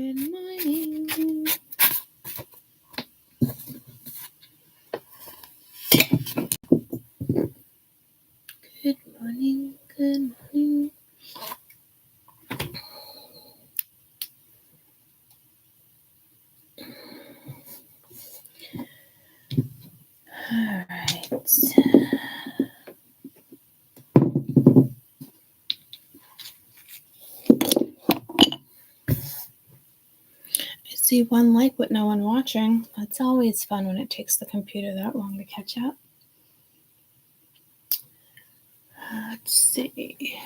Good morning. Good morning. Good morning. All right. I see one like with no one watching. That's always fun when it takes the computer that long to catch up. Let's see.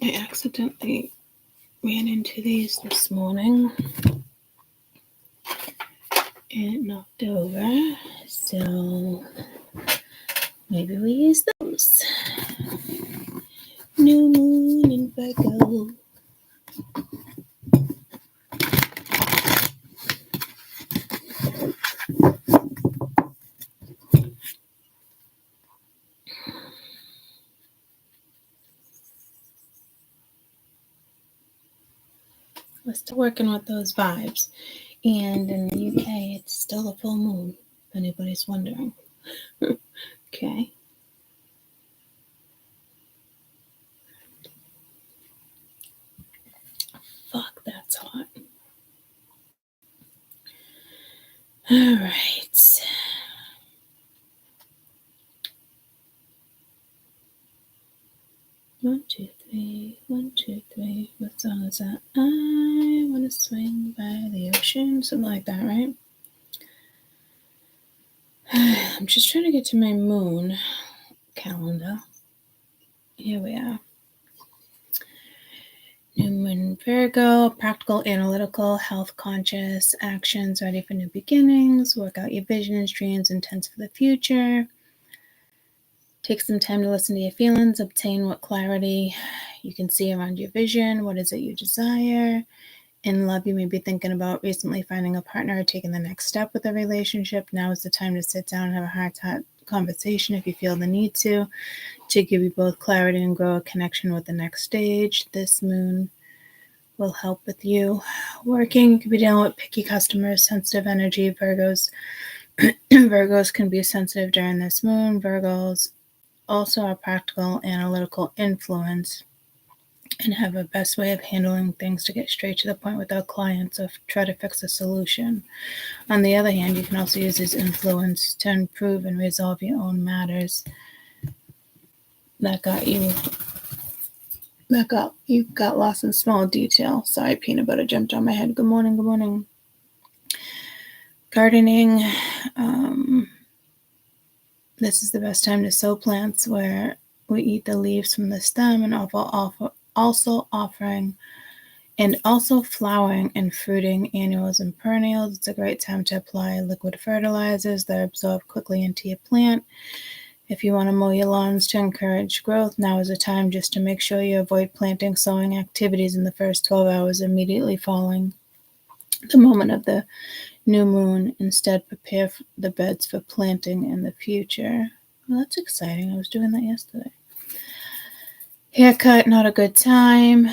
I accidentally ran into these this morning and it knocked over. So maybe we use those. New moon in Virgo. We're still working with those vibes. And in the UK, it's still a full moon, if anybody's wondering. Okay. Fuck, that's hot. All right. One, two, three. 1, 2, 3. What song is that? I want to swing by the ocean. Something like that, right? I'm just trying to get to my moon calendar. Here we are. New moon Virgo, practical, analytical, health conscious, actions ready for new beginnings, work out your visions, dreams, intents for the future. Take some time to listen to your feelings, obtain what clarity you can see around your vision. What is it you desire? In love, you may be thinking about recently finding a partner or taking the next step with a relationship. Now is the time to sit down and have a heart-to-heart conversation if you feel the need to give you both clarity and grow a connection with the next stage. This moon will help with you working. You could be dealing with picky customers, sensitive energy. Virgos can be sensitive during this moon. Virgos also are practical, analytical influence and have a best way of handling things to get straight to the point with our clients or try to fix a solution. On the other hand, you can also use this influence to improve and resolve your own matters that got lost in small detail. Sorry, peanut butter jumped on my head. Good morning, good morning. Gardening. This is the best time to sow plants where we eat the leaves from the stem and also flowering and fruiting annuals and perennials. It's a great time to apply liquid fertilizers that absorb quickly into your plant. If you want to mow your lawns to encourage growth, now is the time just to make sure you avoid planting, sowing activities in the first 12 hours immediately following the moment of the new moon. Instead, prepare the beds for planting in the future. Well, that's exciting. I was doing that yesterday. Haircut, not a good time.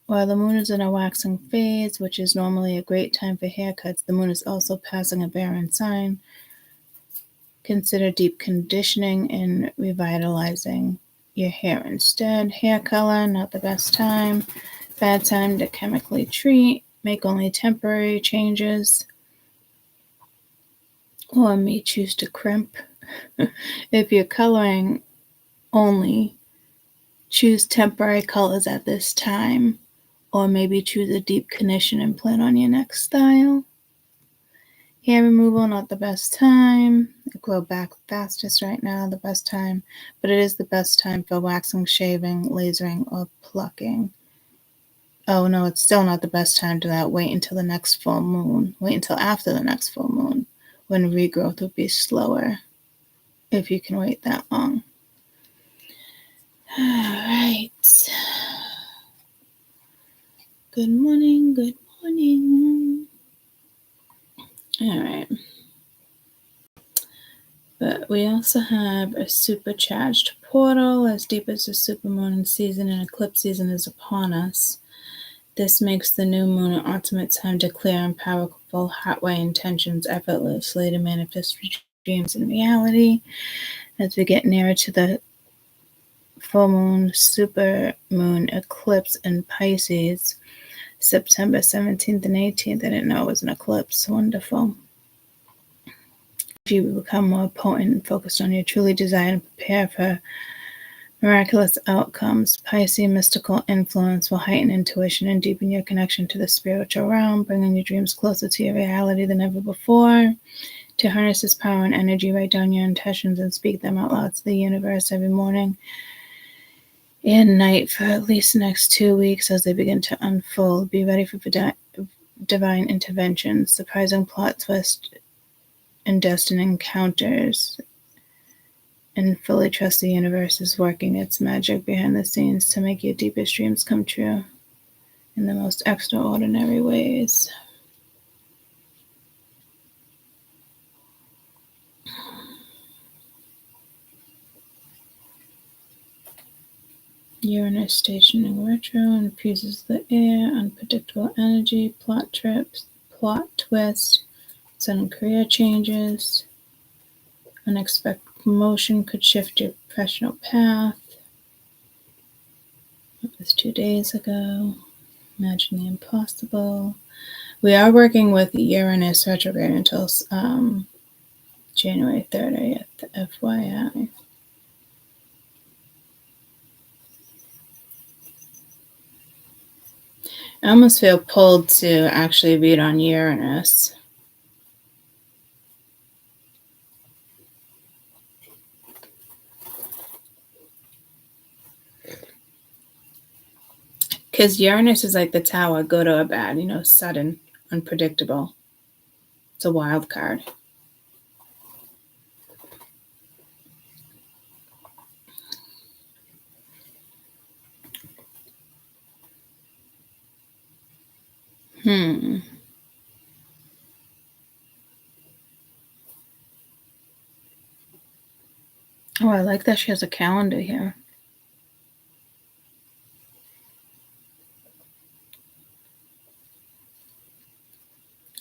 While the moon is in a waxing phase, which is normally a great time for haircuts, the moon is also passing a barren sign. Consider deep conditioning and revitalizing your hair instead. Hair color, not the best time. Bad time to chemically treat. Make only temporary changes. Or may choose to crimp. If you're coloring only, choose temporary colors at this time. Or maybe choose a deep condition and plan on your next style. Hair removal, not the best time. Grow back fastest right now, the best time. But it is the best time for waxing, shaving, lasering, or plucking. Oh no, it's still not the best time to that. Wait until the next full moon. Wait until after the next full moon, when regrowth will be slower, if you can wait that long. All right. Good morning, good morning. All right. But we also have a supercharged portal as deep as the supermoon season and eclipse season is upon us. This makes the new moon an ultimate time to clear and powerful heart-way intentions effortlessly to manifest dreams in reality. As we get nearer to the full moon, super moon eclipse in Pisces, September 17th and 18th. I didn't know it was an eclipse. Wonderful. If you become more potent and focused on your truly desire and prepare for miraculous outcomes, Pisces mystical influence will heighten intuition and deepen your connection to the spiritual realm, bringing your dreams closer to your reality than ever before. To harness this power and energy, write down your intentions and speak them out loud to the universe every morning and night for at least the next 2 weeks as they begin to unfold. Be ready for divine intervention, surprising plot twists, and destined encounters, and fully trust the universe is working its magic behind the scenes to make your deepest dreams come true in the most extraordinary ways. Uranus stationing retro infuses the air, unpredictable energy, plot twists, sudden career changes, unexpected promotion could shift your professional path. It was 2 days ago. Imagine the impossible. We are working with Uranus retrograde until January 30th, FYI. I almost feel pulled to actually read on Uranus. Because Uranus is like the tower, good or bad, sudden, unpredictable. It's a wild card. Oh, I like that she has a calendar here.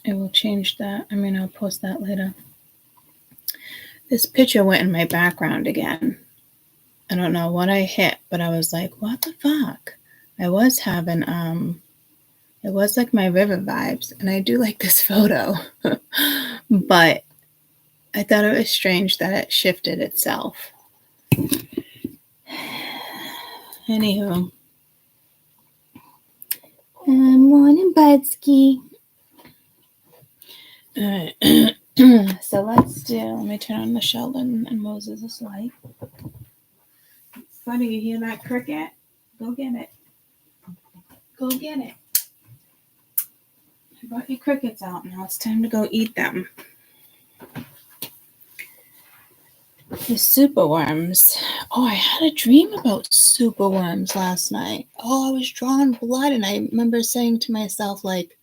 I will change that. I'll post that later. This picture went in my background again. I don't know what I hit, but I was like, what the fuck? I was having, it was like my river vibes, and I do like this photo, but I thought it was strange that it shifted itself. Anywho. Morning, Budski. Alright. So let me turn on the Sheldon and Moses' light. Funny, you hear that cricket? Go get it. Go get it. I brought your crickets out. Now it's time to go eat them. The superworms. Oh, I had a dream about superworms last night. Oh, I was drawing blood, and I remember saying to myself, like,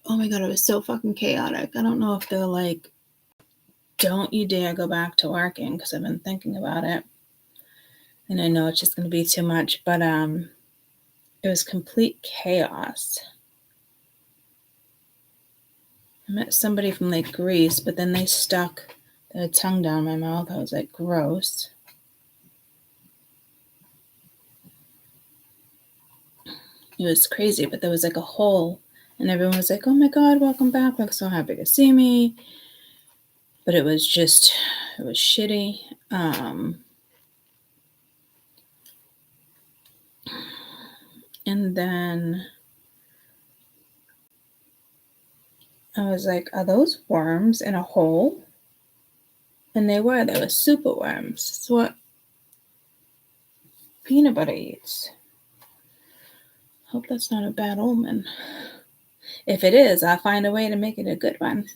oh my God, it was so fucking chaotic. I don't know if they're like, don't you dare go back to working, because I've been thinking about it. And I know it's just going to be too much, but it was complete chaos. I met somebody from like Greece, but then they stuck their tongue down my mouth. I was like, gross. It was crazy, but there was like a hole, and everyone was like, oh my God, welcome back. We're so happy to see me. But it was shitty. And then I was like, are those worms in a hole? And they were super worms. It's what peanut butter eats. Hope that's not a bad omen. If it is, I'll find a way to make it a good one.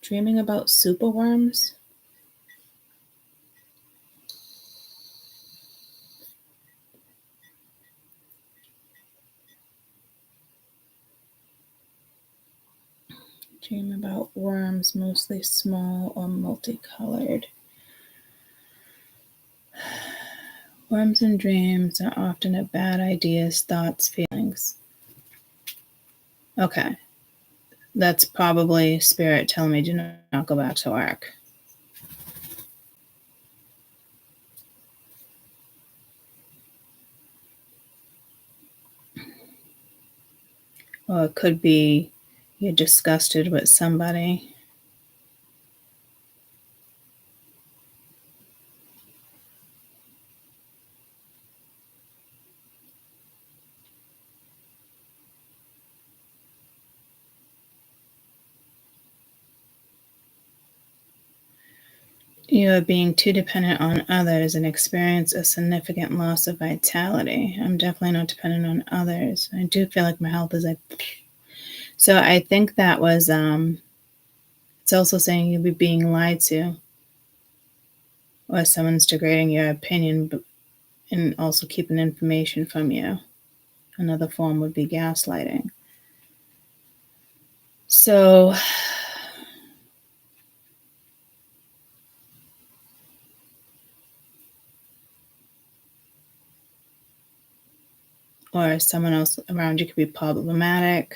Dreaming about super worms? Dream about worms, mostly small or multicolored. Worms and dreams are often of bad ideas, thoughts, feelings. Okay. That's probably spirit telling me do not go back to work. Or it could be you're disgusted with somebody. You are being too dependent on others and experience a significant loss of vitality. I'm definitely not dependent on others. I do feel like my health is like... So I think that was, it's also saying you'll be being lied to, or someone's degrading your opinion and also keeping information from you. Another form would be gaslighting. So or someone else around you could be problematic,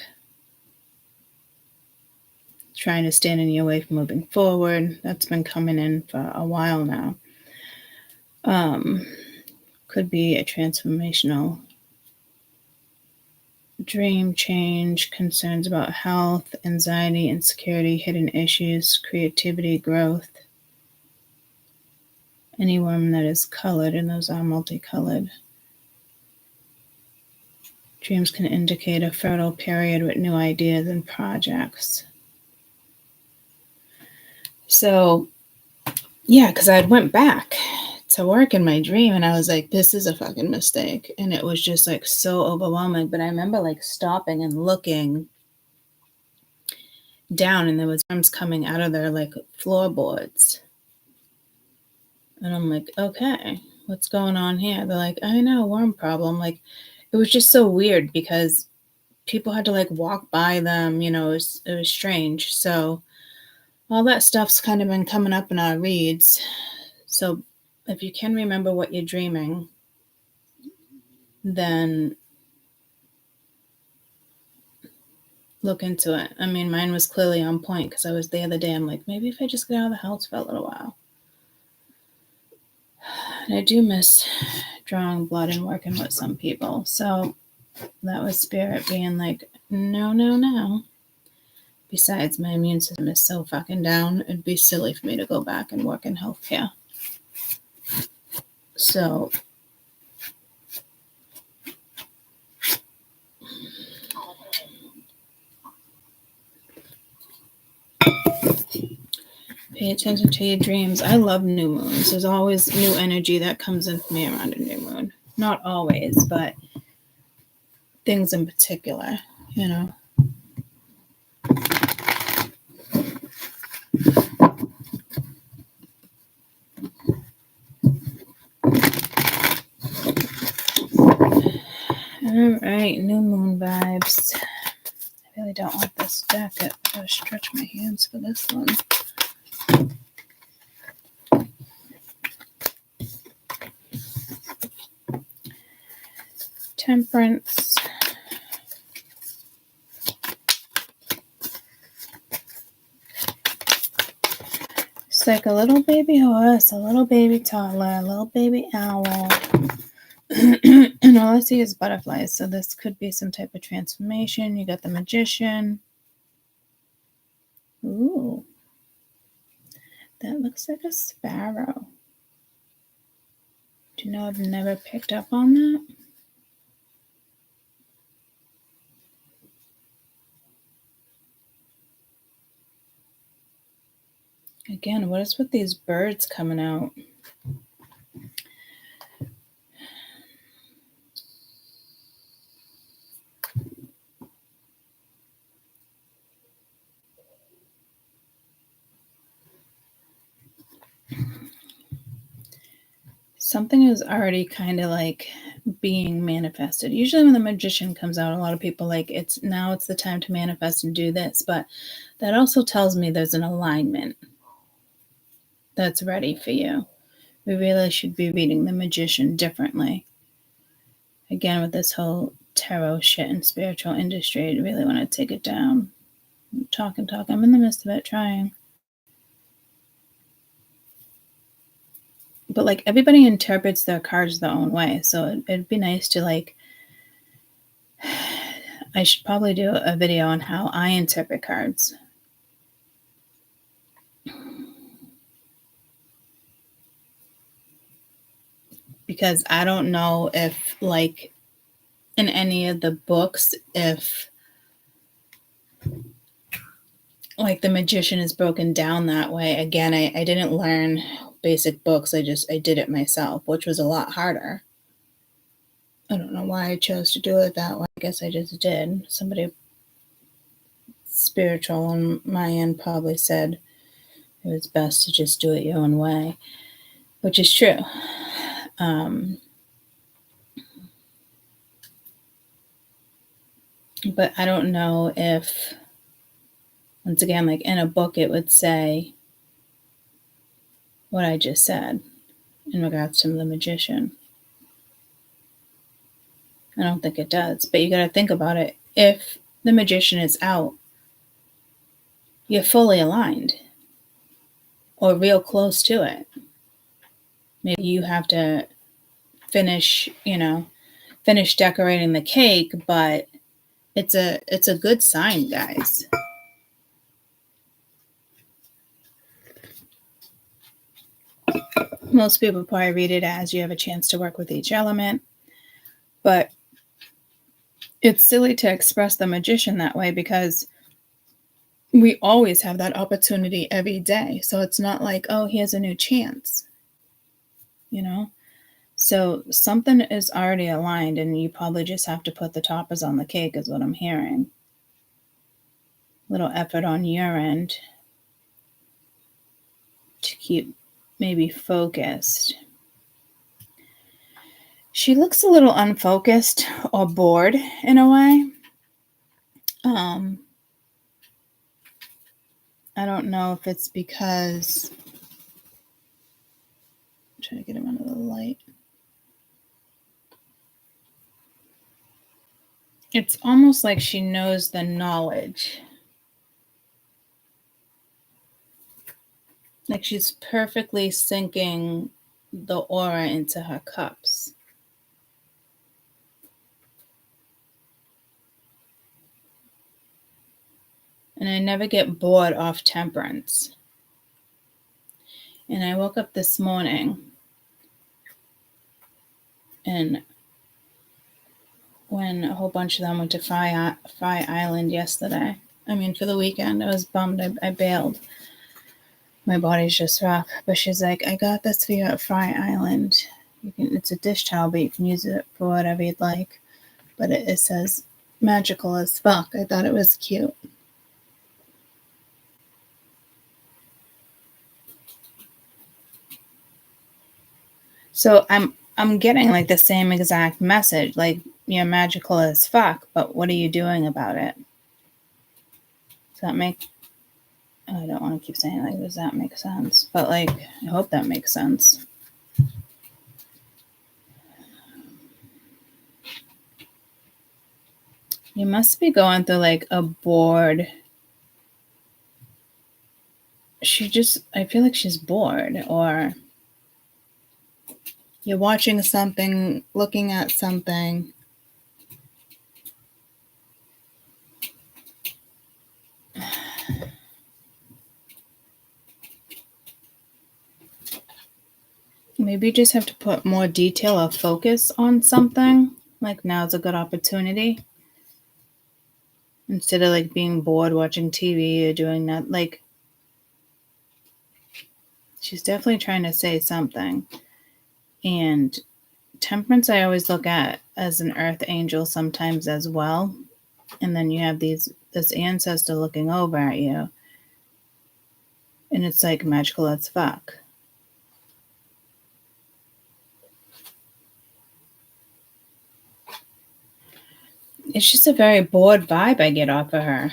trying to stand in your way from moving forward. That's been coming in for a while now. Could be a transformational dream change, concerns about health, anxiety, insecurity, hidden issues, creativity, growth. Any worm that is colored, and those are multicolored. Dreams can indicate a fertile period with new ideas and projects. So, yeah, because I went back to work in my dream and I was like, this is a fucking mistake. And it was just like so overwhelming. But I remember like stopping and looking down and there was worms coming out of their like floorboards. And I'm like, okay, what's going on here? They're like, I know, worm problem. Like, it was just so weird because people had to like walk by them, you know, it was strange. So all that stuff's kind of been coming up in our reads. So if you can remember what you're dreaming, then look into it. I mean, mine was clearly on point because I was the other day. I'm like, maybe if I just get out of the house for a little while. And I do miss drawing blood and working with some people. So that was spirit being like, no, no, no. Besides, my immune system is so fucking down, it'd be silly for me to go back and work in healthcare. So pay attention to your dreams. I love new moons. There's always new energy that comes in for me around a new moon. Not always, but things in particular, you know. All right, new moon vibes. I really don't want this jacket. I gotta stretch my hands for this one. Temperance. It's like a little baby horse, a little baby toddler, a little baby owl. And all I see is butterflies. So this could be some type of transformation. You got the magician. Ooh. That looks like a sparrow. Do you know I've never picked up on that? Again, what is with these birds coming out? Something is already kind of like being manifested. Usually when the magician comes out, a lot of people like it's the time to manifest and do this, but that also tells me there's an alignment that's ready for you. We really should be reading The Magician differently. Again, with this whole tarot shit and spiritual industry, I really want to take it down. Talk. I'm in the midst of it, trying. But like, everybody interprets their cards their own way, so it'd be nice to like. I should probably do a video on how I interpret cards. Because I don't know if, like, in any of the books, if like The Magician is broken down that way. Again, I didn't learn basic books. I did it myself, which was a lot harder. I don't know why I chose to do it that way. I guess I just did. Somebody spiritual on my end probably said it was best to just do it your own way, which is true. But I don't know if, once again, like in a book, it would say what I just said in regards to The Magician. I don't think it does, but you got to think about it. If The Magician is out, you're fully aligned or real close to it. Maybe you have to finish decorating the cake, but it's a good sign, guys. Most people probably read it as you have a chance to work with each element, but it's silly to express the magician that way because we always have that opportunity every day. So it's not like, oh, here's a new chance, So something is already aligned and you probably just have to put the toppers on the cake is what I'm hearing. Little effort on your end to keep maybe focused. She looks a little unfocused or bored in a way. I don't know if it's because I'm trying to get him under the light. It's almost like she knows the knowledge. Like she's perfectly syncing the aura into her cups. And I never get bored off Temperance. And I woke up this morning and when a whole bunch of them went to Fry Island yesterday. I mean, for the weekend. I was bummed. I bailed. My body's just rough. But she's like, I got this for you at Fry Island. It's a dish towel, but you can use it for whatever you'd like. But it says magical as fuck. I thought it was cute. So I'm getting like the same exact message, like you're magical as fuck, but what are you doing about it? Does that make, I don't want to keep saying like, does that make sense? But like, I hope that makes sense. You must be going through like a bored. I feel like she's bored, or you're watching something, looking at something. Maybe you just have to put more detail or focus on something. Like now's a good opportunity. Instead of like being bored watching TV or doing that. Like, she's definitely trying to say something. And Temperance I always look at as an earth angel sometimes as well. And then you have this ancestor looking over at you. And it's like magical as fuck. It's just a very bored vibe I get off of her.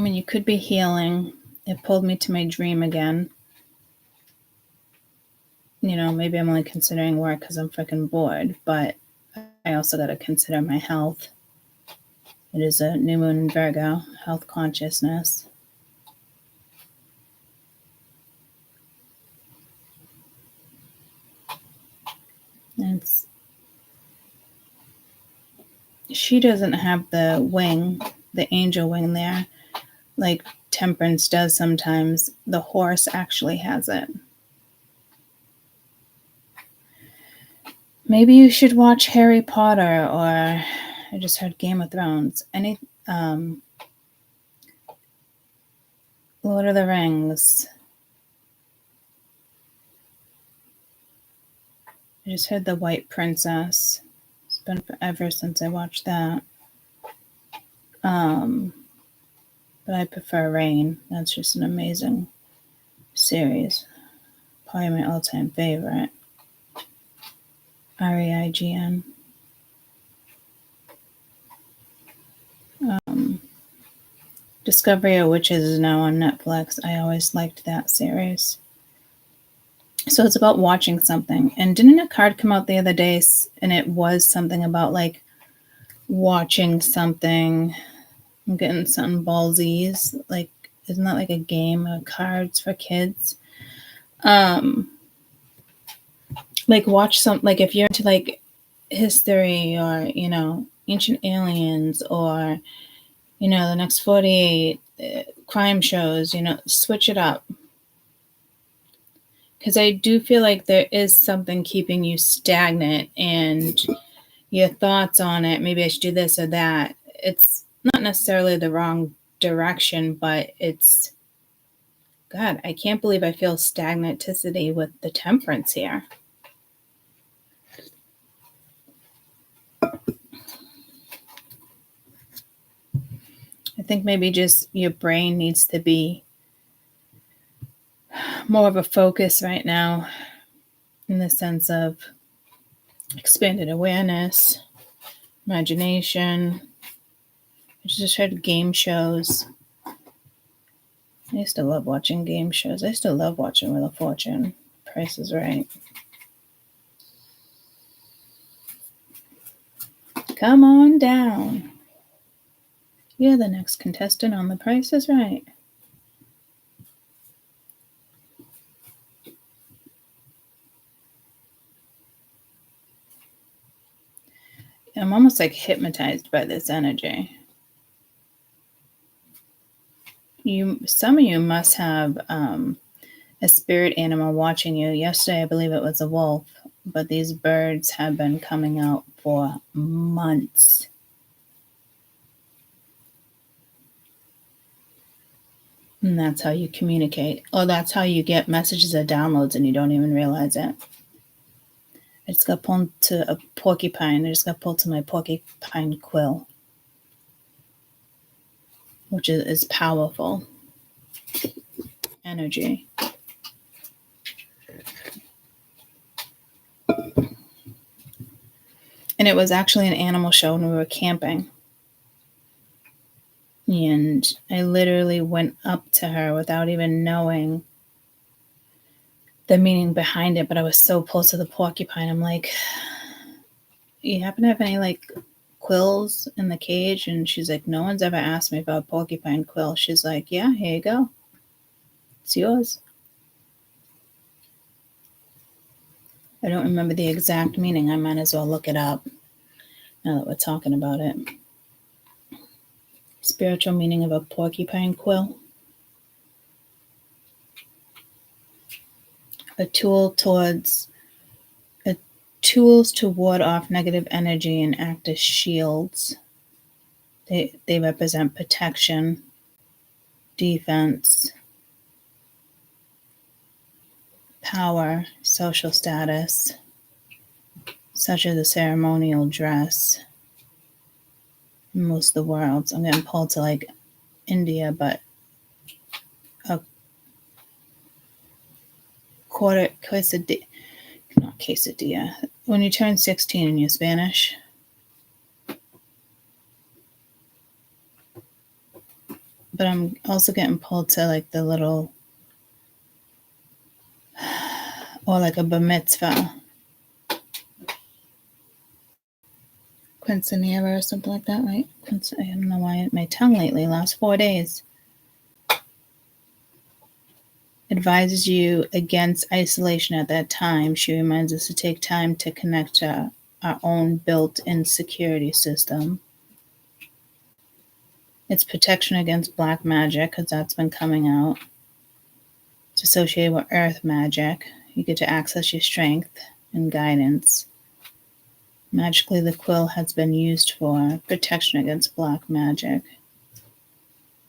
mean, you could be healing. It pulled me to my dream again. You know, maybe I'm only considering work because I'm freaking bored, but I also got to consider my health. It is a new moon in Virgo, health consciousness. She doesn't have the wing, the angel wing there, like Temperance does sometimes. The horse actually has it. Maybe you should watch Harry Potter, or I just heard Game of Thrones. Lord of the Rings. I just heard The White Princess. It's been forever since I watched that. But I prefer Rain. That's just an amazing series. Probably my all-time favorite. REIGN. Discovery of Witches is now on Netflix. I always liked that series. So it's about watching something. And didn't a card come out the other day and it was something about like watching something? I'm getting something ballsies. Like, isn't that like a game of cards for kids? Like watch some, like if you're into like history or, you know, ancient aliens or, you know, the next 48 crime shows, you know, switch it up. Because I do feel like there is something keeping you stagnant and your thoughts on it. Maybe I should do this or that. It's not necessarily the wrong direction, but it's, God, I can't believe I feel stagnaticity with the Temperance here. I think maybe just your brain needs to be more of a focus right now in the sense of expanded awareness, imagination. I just heard game shows. I used to love watching game shows. I still love watching Wheel of Fortune. Price is Right. Come on down. You're the next contestant on The Price is Right. I'm almost like hypnotized by this energy. Some of you must have a spirit animal watching you. Yesterday, I believe it was a wolf, but these birds have been coming out for months. And that's how you communicate. Or that's how you get messages or downloads and you don't even realize it. I just got pulled to a porcupine. I just got pulled to my porcupine quill, which is powerful energy. And it was actually an animal show when we were camping. And I literally went up to her without even knowing the meaning behind it, but I was so close to the porcupine. I'm like, you happen to have any like quills in the cage? And she's like, no one's ever asked me about a porcupine quill. She's like, yeah, here you go. It's yours. I don't remember the exact meaning. I might as well look it up now that we're talking about it. Spiritual meaning of a porcupine quill. Tools to ward off negative energy and act as shields. They represent protection, defense, power, social status, such as a ceremonial dress. In most of the world, I'm getting pulled to like India, but a quesadilla, not quesadilla. When you turn 16 and you're But I'm also getting pulled to like the little, or like a bar mitzvah, quinceanera or something like that, right? I don't know why my tongue lately, last 4 days. Advises you against isolation at that time. She reminds us to take time to connect to our own built-in security system. It's protection against black magic, because that's been coming out. It's associated with earth magic. You get to access your strength and guidance. Magically, the quill has been used for protection against black magic.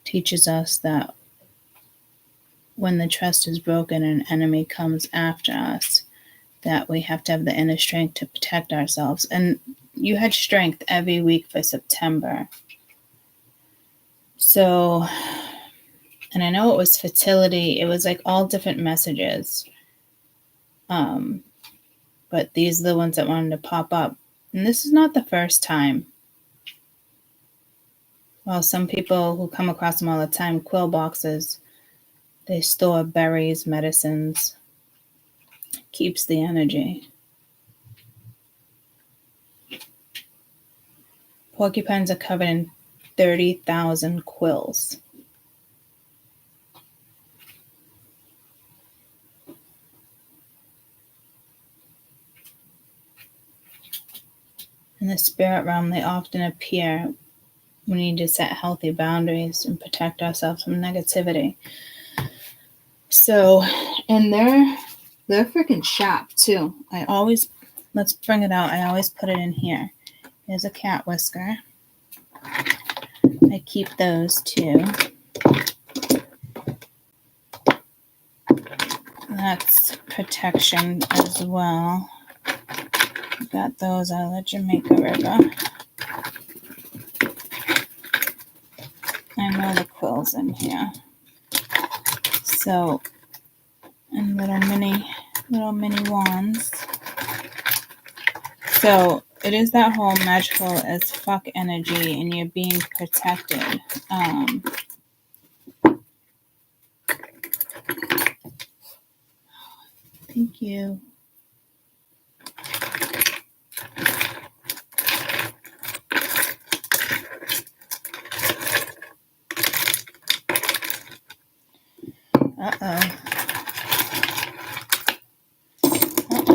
Teaches us that when the trust is broken and an enemy comes after us, that we have to have the inner strength to protect ourselves. And you had strength every week for September. So, and I know it was fertility. It was like all different messages. But these are the ones that wanted to pop up. And this is not the first time. Well, some people who come across them all the time, quill boxes, they store berries, medicines, keeps the energy. Porcupines are covered in 30,000 quills. In the spirit realm, they often appear. We need to set healthy boundaries and protect ourselves from negativity. So, and they're freaking sharp too. Let's bring it out. I always put it in here. Here's a cat whisker. I keep those too. That's protection as well. Got those out of the Jamaica River. I know the quills in here. So, and little mini wands. So it is that whole magical as fuck energy, and you're being protected. Thank you.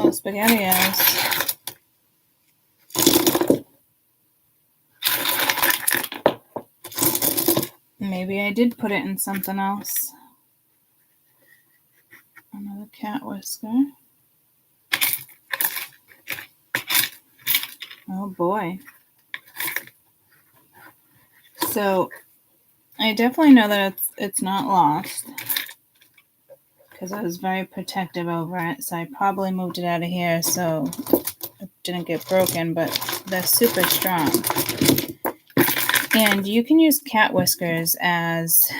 SpaghettiOs. Maybe I did put it in something else. Another cat whisker. Oh boy. So I definitely know that it's not lost, because I was very protective over it. So I probably moved it out of here so it didn't get broken, but they're super strong. And you can use cat whiskers as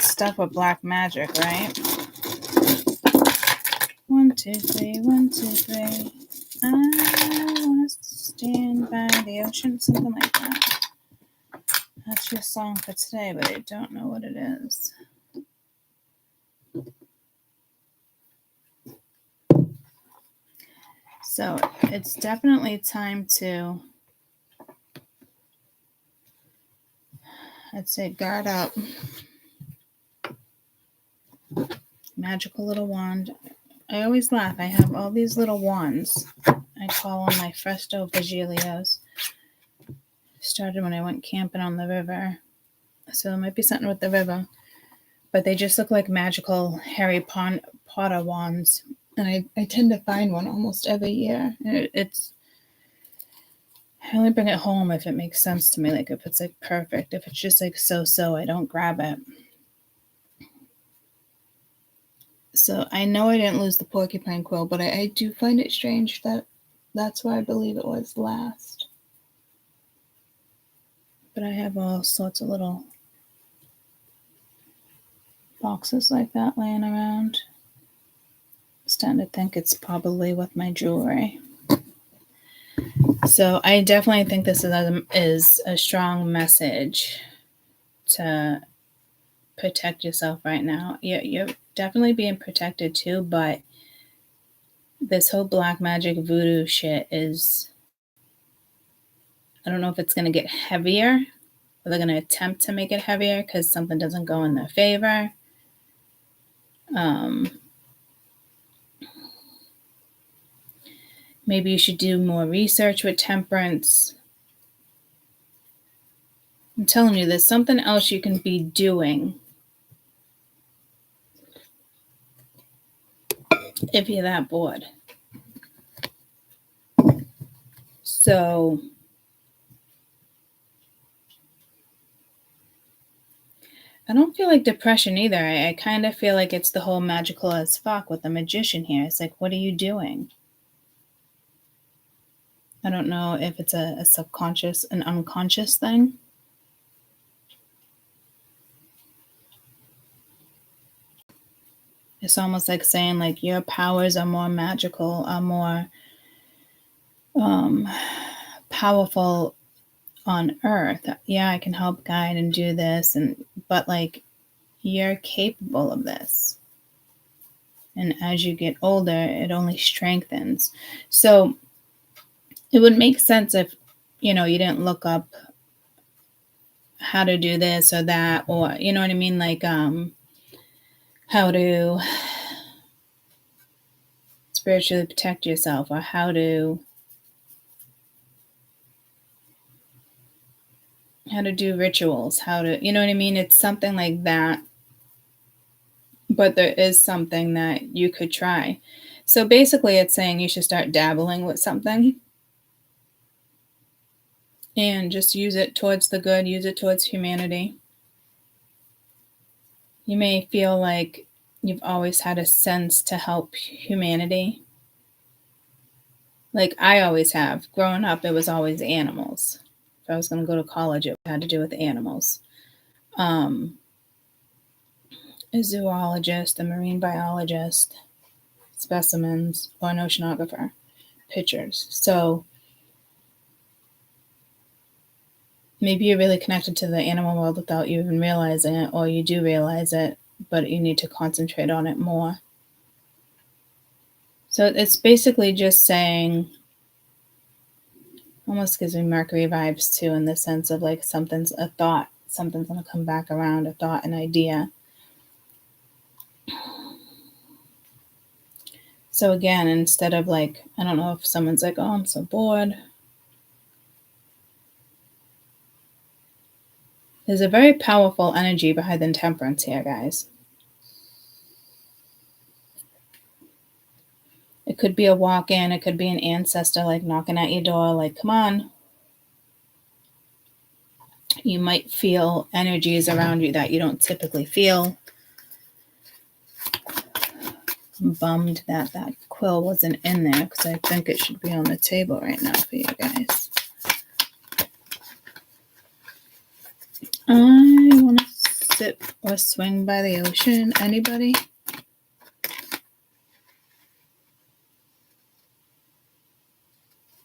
stuff with black magic, right? 1, 2, 3, 1, 2, 3. I want to stand by the ocean, something like that. That's your song for today, but I don't know what it is. So it's definitely time to, I'd say, guard up. Magical little wand. I always laugh. I have all these little wands. I call them my Festo Vigilios. Started when I went camping on the river. So it might be something with the river. But they just look like magical Harry Potter wands. And I tend to find one almost every year. It's I only bring it home if it makes sense to me. Like if it's like perfect. If it's just like so, I don't grab it. So I know I didn't lose the porcupine quill, but I do find it strange that that's why I believe it was last. But I have all sorts of little boxes like that laying around. I'm starting to think it's probably with my jewelry. So I definitely think this is a strong message to protect yourself right now. You're definitely being protected too, but this whole black magic voodoo shit is, I don't know if it's going to get heavier, or they're going to attempt to make it heavier because something doesn't go in their favor. Maybe you should do more research with temperance. I'm telling you, there's something else you can be doing if you're that bored. So I don't feel like depression either. I kind of feel like it's the whole magical as fuck with the magician here. It's like, what are you doing? I don't know if it's a subconscious, an unconscious thing. It's almost like saying like your powers are more magical, are more powerful on earth. Yeah, I can help guide and do this, but like you're capable of this. And as you get older, it only strengthens. So it would make sense if, you didn't look up how to do this or that, or, you know what I mean? Like, how to spiritually protect yourself, or how to do rituals, how to, you know what I mean? It's something like that. But there is something that you could try. So basically it's saying you should start dabbling with something and just use it towards the good, use it towards humanity. You may feel like you've always had a sense to help humanity. Like I always have. Growing up, it was always animals. If I was going to go to college, it had to do with animals. A zoologist, a marine biologist, specimens, or an oceanographer, pictures. So maybe you're really connected to the animal world without you even realizing it, or you do realize it, but you need to concentrate on it more. So it's basically just saying, almost gives me Mercury vibes too, in the sense of like something's a thought, something's going to come back around, a thought, an idea. So again, instead of like, I don't know if someone's like, oh, I'm so bored. There's a very powerful energy behind the temperance here, guys. It could be a walk-in. It could be an ancestor like knocking at your door, like, come on. You might feel energies around you that you don't typically feel. I'm bummed that quill wasn't in there because I think it should be on the table right now for you guys. I want to sit or swing by the ocean. Anybody?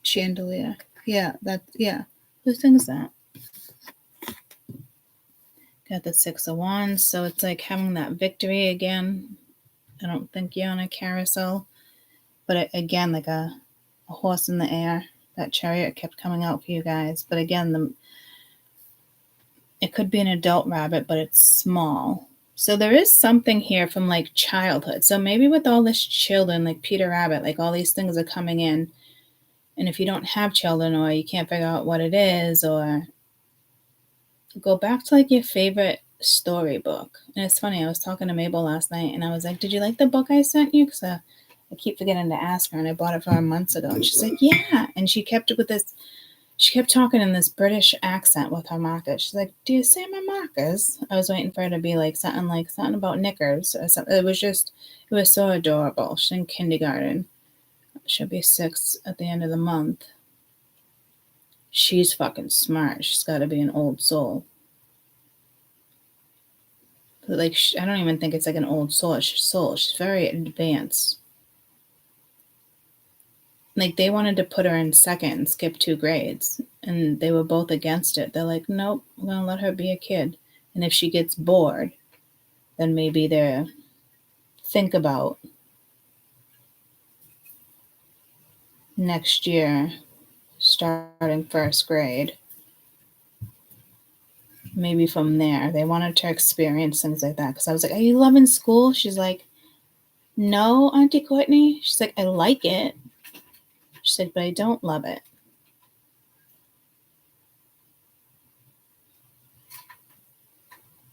Chandelier. Yeah, Whose thing is that? Got the 6 of Wands, so it's like having that victory again. I don't think you're on a carousel, but again, like a horse in the air. That chariot kept coming out for you guys, but again, it could be an adult rabbit, but it's small. So there is something here from like childhood. So maybe with all this children, like Peter Rabbit, like all these things are coming in. And if you don't have children, or you can't figure out what it is, or go back to like your favorite storybook. And it's funny, I was talking to Mabel last night and I was like, did you like the book I sent you? Because I keep forgetting to ask her, and I bought it for her months ago. And she's like, yeah. And she kept talking in this British accent with her markers. She's like, do you say my markers? I was waiting for her to be like something about knickers or something. It was so adorable. She's in kindergarten. She'll be 6 at the end of the month. She's fucking smart. She's got to be an old soul. But like, I don't even think it's like an old soul. She's very advanced. Like, they wanted to put her in second and skip 2 grades, and they were both against it. They're like, nope, we're going to let her be a kid. And if she gets bored, then maybe they think about next year starting first grade. Maybe from there, they wanted to experience things like that. Because I was like, are you loving school? She's like, no, Auntie Courtney. She's like, I like it. She's like, but I don't love it.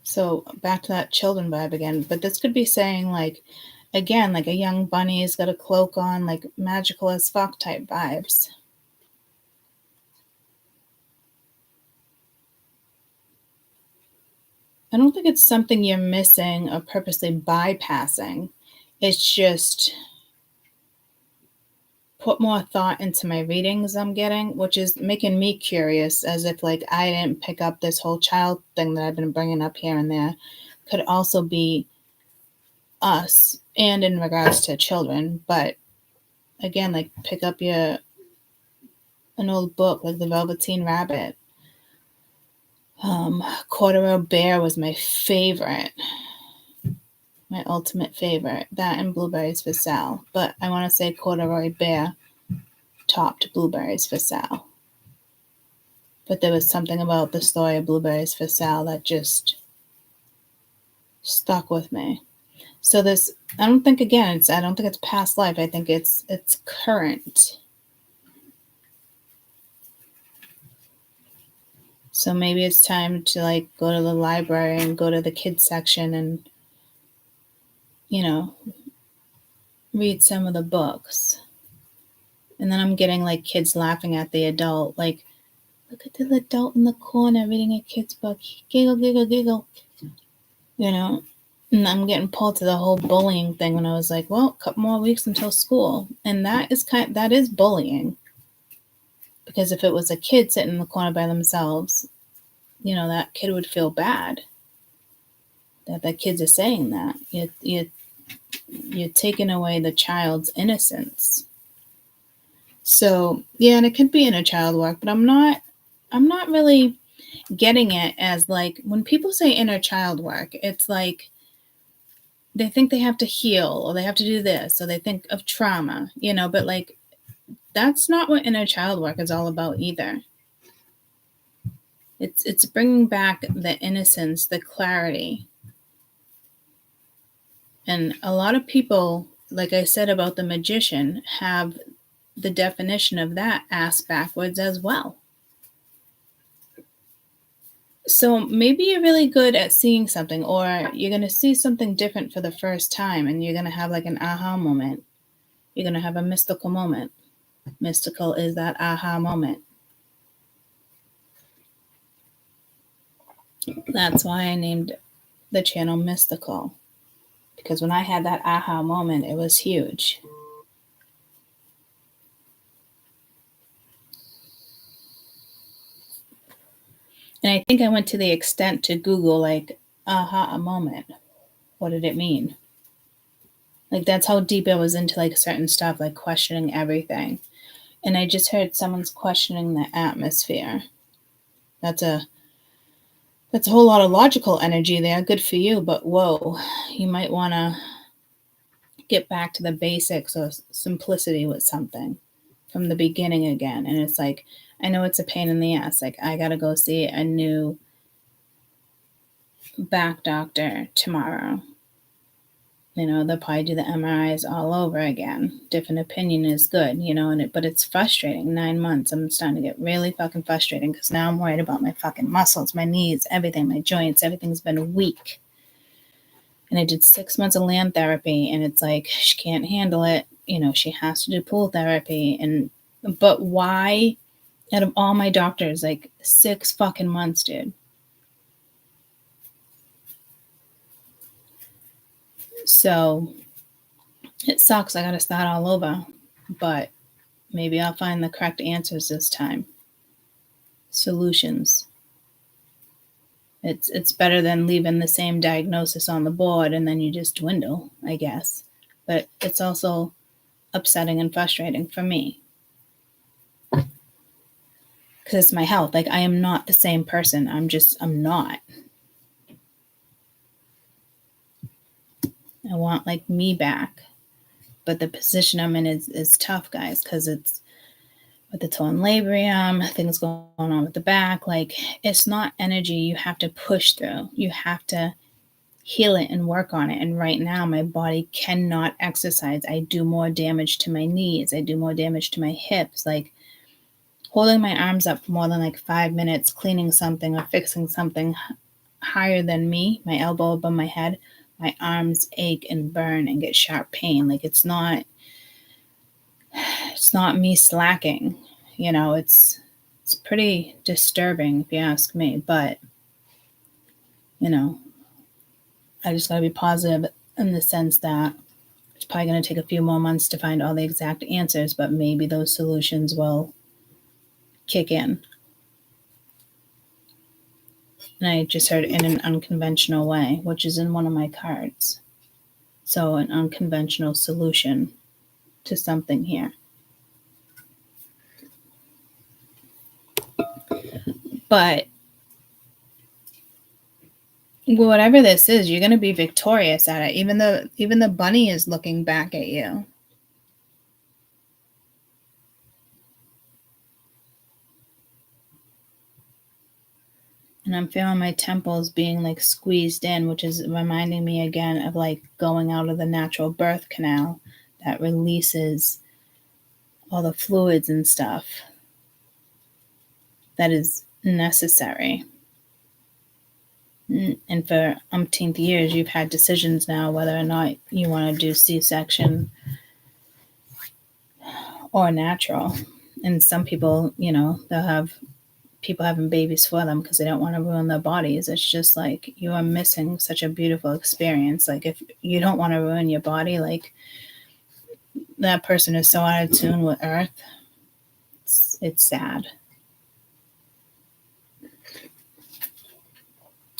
So back to that children vibe again. But this could be saying, like, again, like a young bunny's got a cloak on, like magical as fuck type vibes. I don't think it's something you're missing or purposely bypassing. It's just put more thought into my readings I'm getting, which is making me curious, as if like I didn't pick up this whole child thing that I've been bringing up here and there. Could also be us and in regards to children. But again, like pick up an old book like The Velveteen Rabbit. Corduroy Bear was my favorite. My ultimate favorite. That and Blueberries for Sal. But I want to say Corduroy Bear topped Blueberries for Sal. But there was something about the story of Blueberries for Sal that just stuck with me. So this, I don't think it's past life. I think it's current. So maybe it's time to like go to the library and go to the kids section and, you know, read some of the books. And then I'm getting like kids laughing at the adult, like, look at the adult in the corner reading a kid's book. Giggle, giggle, giggle. You know, and I'm getting pulled to the whole bullying thing when I was like, well, a couple more weeks until school. And that is bullying. Because if it was a kid sitting in the corner by themselves, you know, that kid would feel bad that kids are saying that. You're taking away the child's innocence. So, yeah, and it could be inner child work, but I'm not really getting it as like, when people say inner child work, it's like they think they have to heal or they have to do this, or they think of trauma, you know, but like, that's not what inner child work is all about either. It's bringing back the innocence, the clarity. And a lot of people, like I said about the magician, have the definition of that ass backwards as well. So maybe you're really good at seeing something, or you're going to see something different for the first time, and you're going to have like an aha moment. You're going to have a mystical moment. Mystical is that aha moment. That's why I named the channel Mystical. Because when I had that aha moment, it was huge. And I think I went to the extent to Google, like, aha moment. What did it mean? Like, that's how deep I was into, like, certain stuff, like questioning everything. And I just heard someone's questioning the atmosphere. That's a whole lot of logical energy there. Good for you, but whoa, you might want to get back to the basics or simplicity with something from the beginning again. And it's like, I know it's a pain in the ass. Like, I got to go see a new back doctor tomorrow. You know, they'll probably do the MRIs all over again. Different opinion is good, you know, but it's frustrating. 9 months, I'm starting to get really fucking frustrating because now I'm worried about my fucking muscles, my knees, everything, my joints, everything's been weak. And I did 6 months of land therapy, and it's like, she can't handle it. You know, she has to do pool therapy. But why, out of all my doctors, like 6 fucking months, dude? So it sucks. I got to start all over, but maybe I'll find the correct answers this time. Solutions. It's better than leaving the same diagnosis on the board and then you just dwindle, I guess. But it's also upsetting and frustrating for me. Because it's my health. Like, I am not the same person. I'm not. I want like me back. But the position I'm in is tough, guys, because it's with the torn labrum, things going on with the back. Like, it's not energy you have to push through. You have to heal it and work on it. And right now, my body cannot exercise. I do more damage to my knees. I do more damage to my hips. Like, holding my arms up for more than like 5 minutes, cleaning something or fixing something higher than me, my elbow above my head, my arms ache and burn and get sharp pain. Like, it's not me slacking. It's pretty disturbing if you ask me, but I just got to be positive in the sense that it's probably going to take a few more months to find all the exact answers, but maybe those solutions will kick in. And I just heard in an unconventional way, which is in one of my cards. So an unconventional solution to something here. But whatever this is, you're going to be victorious at it. Even the bunny is looking back at you. And I'm feeling my temples being like squeezed in, which is reminding me again of like going out of the natural birth canal that releases all the fluids and stuff that is necessary. And for umpteenth years, you've had decisions now whether or not you want to do C-section or natural. And some people, they'll have people having babies for them because they don't want to ruin their bodies. It's just like you are missing such a beautiful experience. Like, if you don't want to ruin your body, like, that person is so out of tune with Earth. It's sad.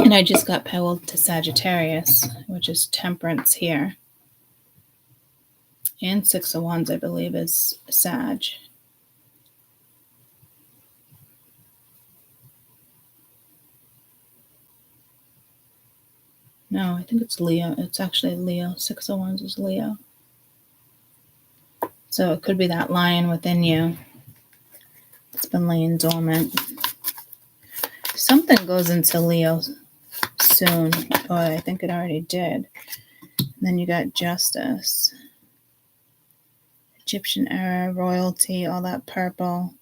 And I just got pegged to Sagittarius, which is Temperance here. And Six of Wands, I believe, is Sag. No, I think it's Leo. It's actually Leo. Six of Wands is Leo. So it could be that lion within you. It's been laying dormant. Something goes into Leo soon. Oh, I think it already did. And then you got Justice. Egyptian era, royalty, all that purple.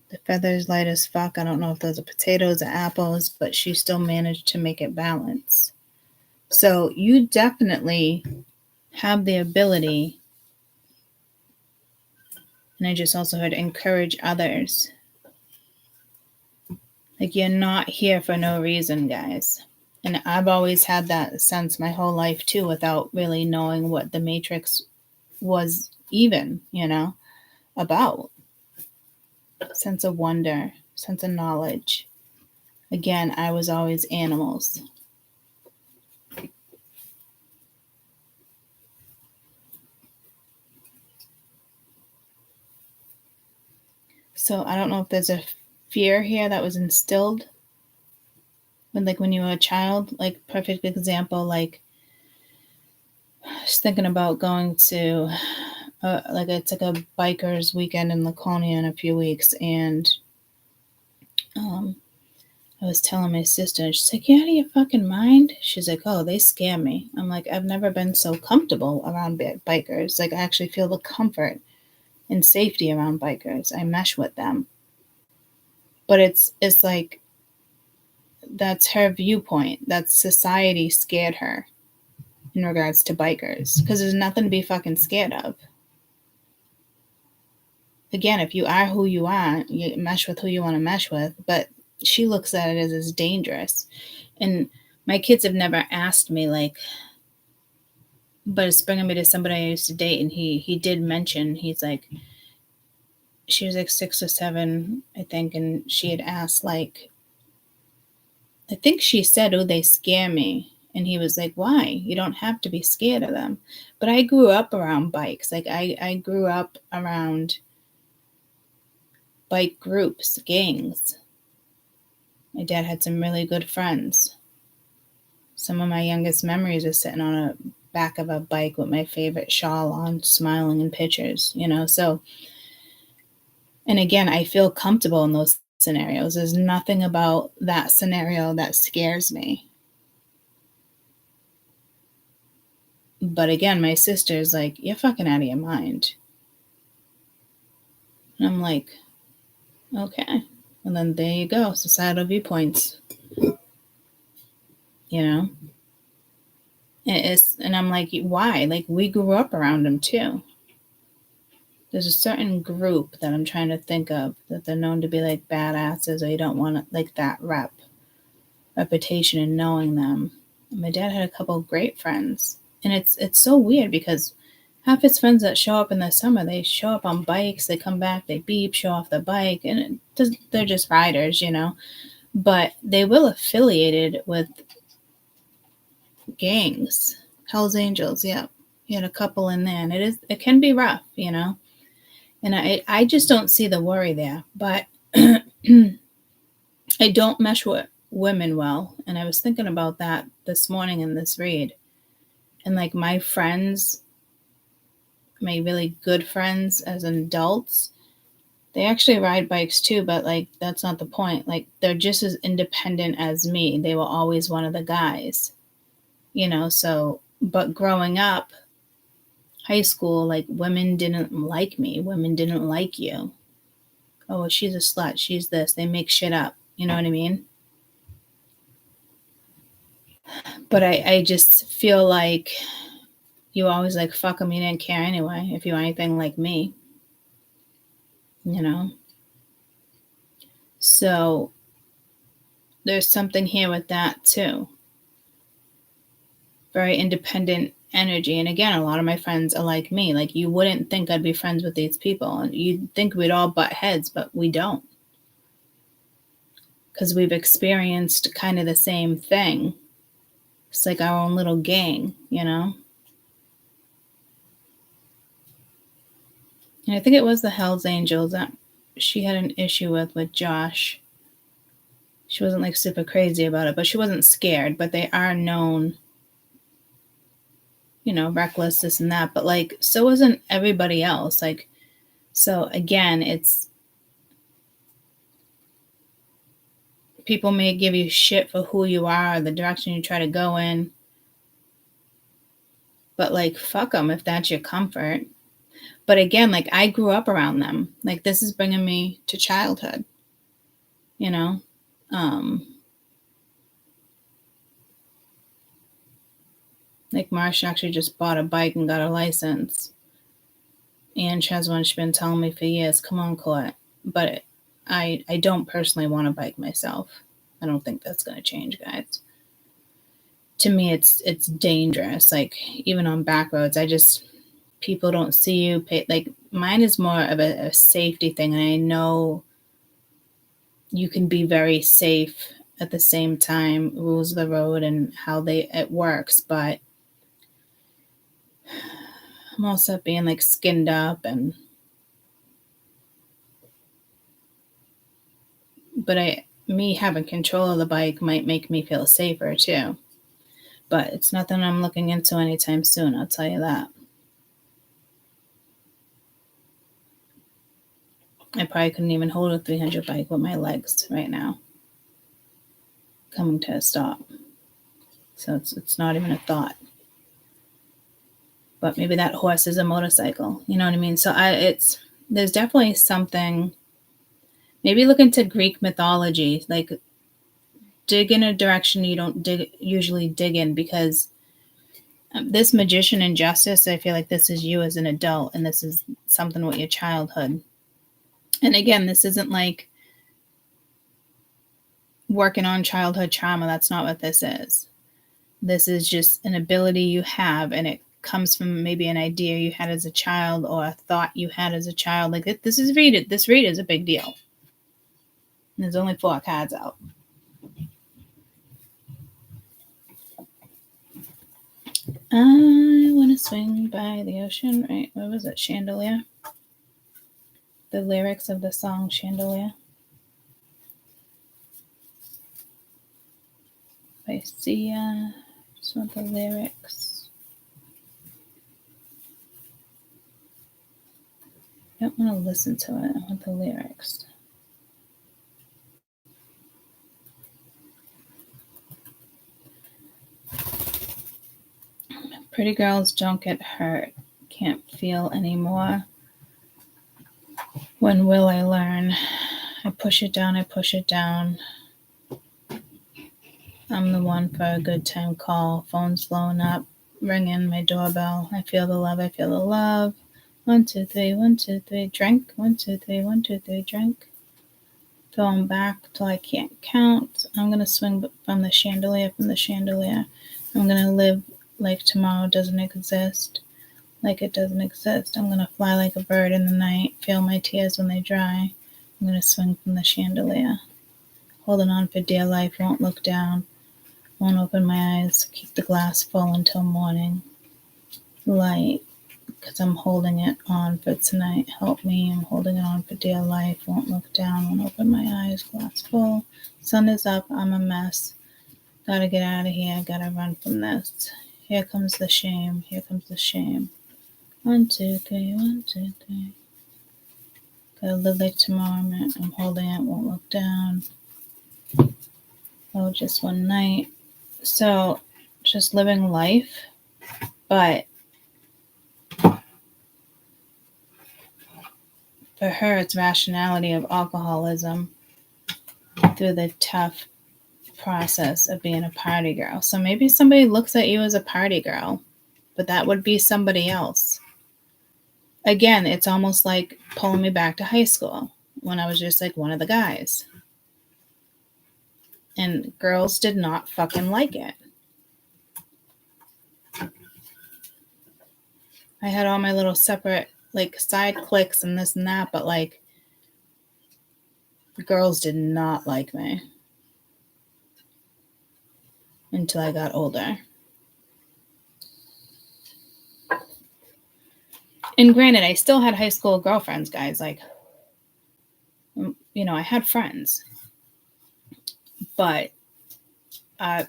The feathers light as fuck. I don't know if those are potatoes or apples, but she still managed to make it balance. So you definitely have the ability, and I just also heard encourage others. Like, you're not here for no reason, guys. And I've always had that sense my whole life too, without really knowing what the Matrix was even, about. Sense of wonder, sense of knowledge. Again, I was always animals. So I don't know if there's a fear here that was instilled when you were a child. Like, perfect example, like, just thinking about going to it's like a biker's weekend in Laconia in a few weeks, and I was telling my sister, she's like, you out of your fucking mind? She's like, oh, they scare me. I'm like, I've never been so comfortable around bikers. Like, I actually feel the comfort and safety around bikers. I mesh with them. But it's like, that's her viewpoint. That society scared her in regards to bikers. Because there's nothing to be fucking scared of. Again, if you are who you are, you mesh with who you want to mesh with. But she looks at it as dangerous. And my kids have never asked me, like, but it's bringing me to somebody I used to date, and he did mention, he's like, she was like 6 or 7, I think, and she had asked, like, I think she said, oh, they scare me. And he was like, why? You don't have to be scared of them. But I grew up around bikes. Like, I grew up around bike groups, gangs. My dad had some really good friends. Some of my youngest memories are sitting on a back of a bike with my favorite shawl on, smiling in pictures, So, and again, I feel comfortable in those scenarios. There's nothing about that scenario that scares me. But again, my sister's like, you're fucking out of your mind. And I'm like, okay. And then there you go, societal viewpoints. And I'm like, why? Like, we grew up around them too. There's a certain group that I'm trying to think of that they're known to be like badasses, or you don't want like that reputation in knowing them. And my dad had a couple of great friends, and it's so weird because half his friends that show up in the summer, they show up on bikes, they come back, they beep, show off the bike, and they're just riders, But they will affiliated with gangs, Hell's Angels. Yeah, he had a couple in there, and it can be rough, And I just don't see the worry there. But I don't mesh with women well, and I was thinking about that this morning in this read. And like my friends, my really good friends as adults, they actually ride bikes too, but like that's not the point. Like they're just as independent as me. They were always one of the guys, So, but growing up, high school, like women didn't like me. Women didn't like you. Oh, she's a slut. She's this. They make shit up. You know what I mean? But I just feel like you always like, fuck them. You didn't care anyway if you were anything like me. So there's something here with that too. Very independent energy. And again, a lot of my friends are like me. Like you wouldn't think I'd be friends with these people. And you'd think we'd all butt heads, but we don't. Because we've experienced kind of the same thing. It's like our own little gang, And I think it was the Hell's Angels that she had an issue with Josh. She wasn't like super crazy about it, but she wasn't scared. But they are known, reckless, this and that. But like, so isn't everybody else. Like, so again, it's people may give you shit for who you are, the direction you try to go in. But like, fuck them if that's your comfort. But again, like I grew up around them. Like this is bringing me to childhood, Like Marsha actually just bought a bike and got a license. And she has one she's been telling me for years, come on, Colette. But I don't personally want a bike myself. I don't think that's going to change, guys. To me, it's dangerous. Like even on back roads, people don't see you. Like mine is more of a safety thing, and I know you can be very safe at the same time. Rules of the road and how it works, but I'm also being like skinned up but me having control of the bike might make me feel safer too. But it's nothing I'm looking into anytime soon, I'll tell you that. I probably couldn't even hold a 300 bike with my legs right now. Coming to a stop. So it's not even a thought. But maybe that horse is a motorcycle. You know what I mean? So there's definitely something. Maybe look into Greek mythology. Like dig in a direction you don't usually dig in, because this magician and justice, I feel like this is you as an adult, and this is something with your childhood. And again, this isn't like working on childhood trauma. That's not what this is. This is just an ability you have, and it comes from maybe an idea you had as a child or a thought you had as a child. Like this read is a big deal. And there's only 4 cards out. I want to swing by the ocean, right? What was it? Chandelier? The lyrics of the song Chandelier. I see Just want the lyrics. I don't want to listen to it. I want the lyrics. Pretty girls don't get hurt. Can't feel anymore. When will I learn? I push it down, I push it down. I'm the one for a good time call. Phone's blowing up, ringing my doorbell. I feel the love, I feel the love. 1, 2, 3, 1, 2, 3, drink. 1, 2, 3, 1, 2, 3, drink. Throwing back till I can't count. I'm gonna swing from the chandelier, I'm gonna live like tomorrow doesn't exist, like it doesn't exist. I'm gonna fly like a bird in the night, feel my tears when they dry. I'm gonna swing from the chandelier. Holding on for dear life, won't look down, won't open my eyes, keep the glass full until morning. Light, because I'm holding it on for tonight. Help me, I'm holding it on for dear life, won't look down, won't open my eyes, glass full. Sun is up, I'm a mess. Gotta get out of here, gotta run from this. Here comes the shame, here comes the shame. 1, 2, 3, 1, 2, 3. Gotta live like tomorrow, I'm holding it, won't look down. Oh, just one night. So, just living life, but for her, it's rationality of alcoholism through the tough process of being a party girl. So maybe somebody looks at you as a party girl, but that would be somebody else. Again, it's almost like pulling me back to high school when I was just like one of the guys. And girls did not fucking like it. I had all my little separate like side cliques and this and that, but like girls did not like me until I got older. And granted, I still had high school girlfriends, guys. Like, you know, I had friends. But I'd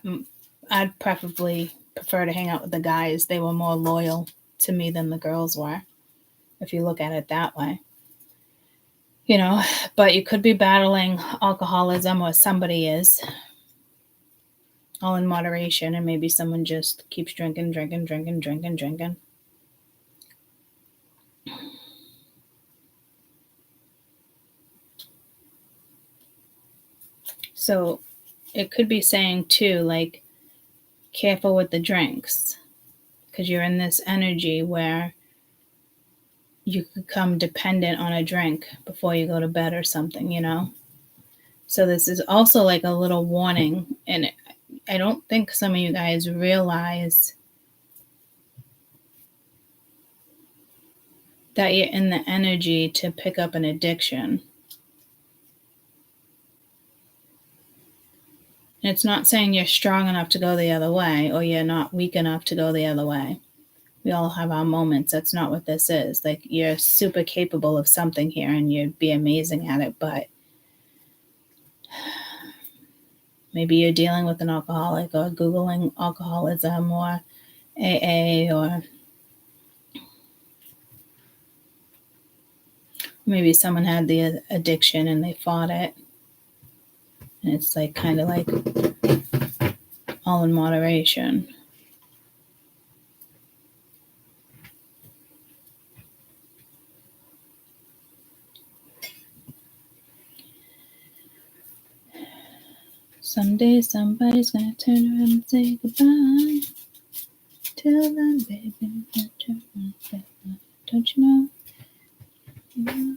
prefer to hang out with the guys. They were more loyal to me than the girls were, if you look at it that way. You know, but you could be battling alcoholism, or somebody is, all in moderation, and maybe someone just keeps drinking. So it could be saying too, like, careful with the drinks, because you're in this energy where you become dependent on a drink before you go to bed or something, you know? So this is also like a little warning, and I don't think some of you guys realize that you're in the energy to pick up an addiction. And it's not saying you're strong enough to go the other way, or you're not weak enough to go the other way. We all have our moments. That's not what this is. Like, you're super capable of something here and you'd be amazing at it, but maybe you're dealing with an alcoholic, or Googling alcoholism, or AA, or maybe someone had the addiction and they fought it. And it's like kind of like all in moderation. Someday somebody's gonna turn around and say goodbye. Till then, baby, don't you know? Yeah.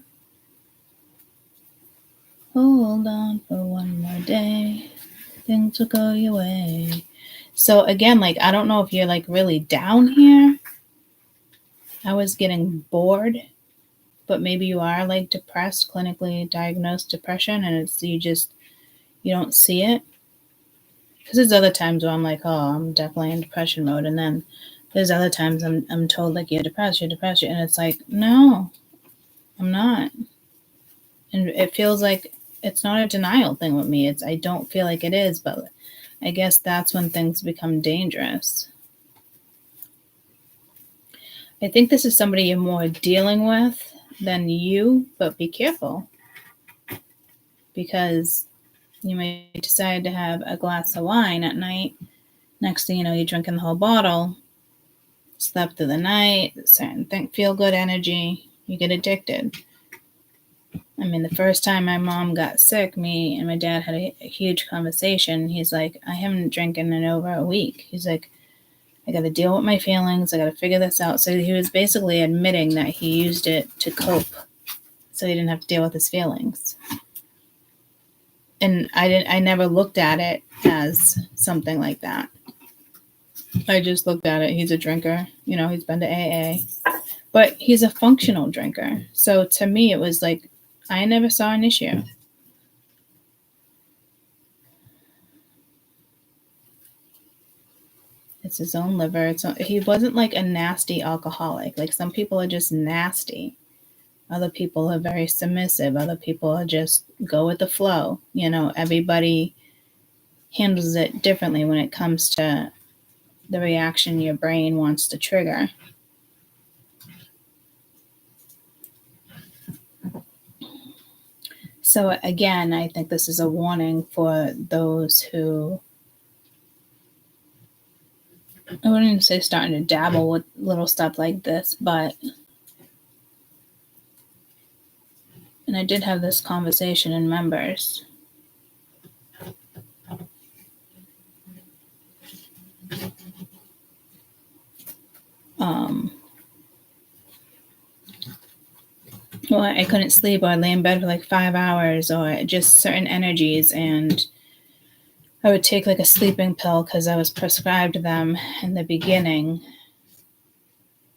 Hold on for one more day. Things will go your way. So again, like, I don't know if you're like really down here. I was getting bored, but maybe you are like depressed, clinically diagnosed depression, and it's you don't see it. Because there's other times where I'm like, oh, I'm definitely in depression mode, and then there's other times I'm told like you're depressed, and it's like, no, I'm not. And it feels like it's not a denial thing with me. I don't feel like it is, but I guess that's when things become dangerous. I think this is somebody you're more dealing with than you, but be careful. Because you may decide to have a glass of wine at night. Next thing you know, you're drinking the whole bottle. Slept through the night, certain feel-good energy. You get addicted. I mean, the first time my mom got sick, me and my dad had a huge conversation. He's like, I haven't drinking in over a week. He's like, I got to deal with my feelings. I got to figure this out. So he was basically admitting that he used it to cope, so he didn't have to deal with his feelings. And I never looked at it as something like that. I just looked at it. He's a drinker. You know, he's been to AA. But he's a functional drinker. So to me, it was like, I never saw an issue. It's his own liver. He wasn't like a nasty alcoholic. Like some people are just nasty. Other people are very submissive. Other people are just go with the flow. You know, everybody handles it differently when it comes to the reaction your brain wants to trigger. So again, I think this is a warning for those who, I wouldn't even say starting to dabble with little stuff like this, but, and I did have this conversation in members. Well, I couldn't sleep, or I'd lay in bed for like 5 hours, or just certain energies, and I would take like a sleeping pill because I was prescribed them in the beginning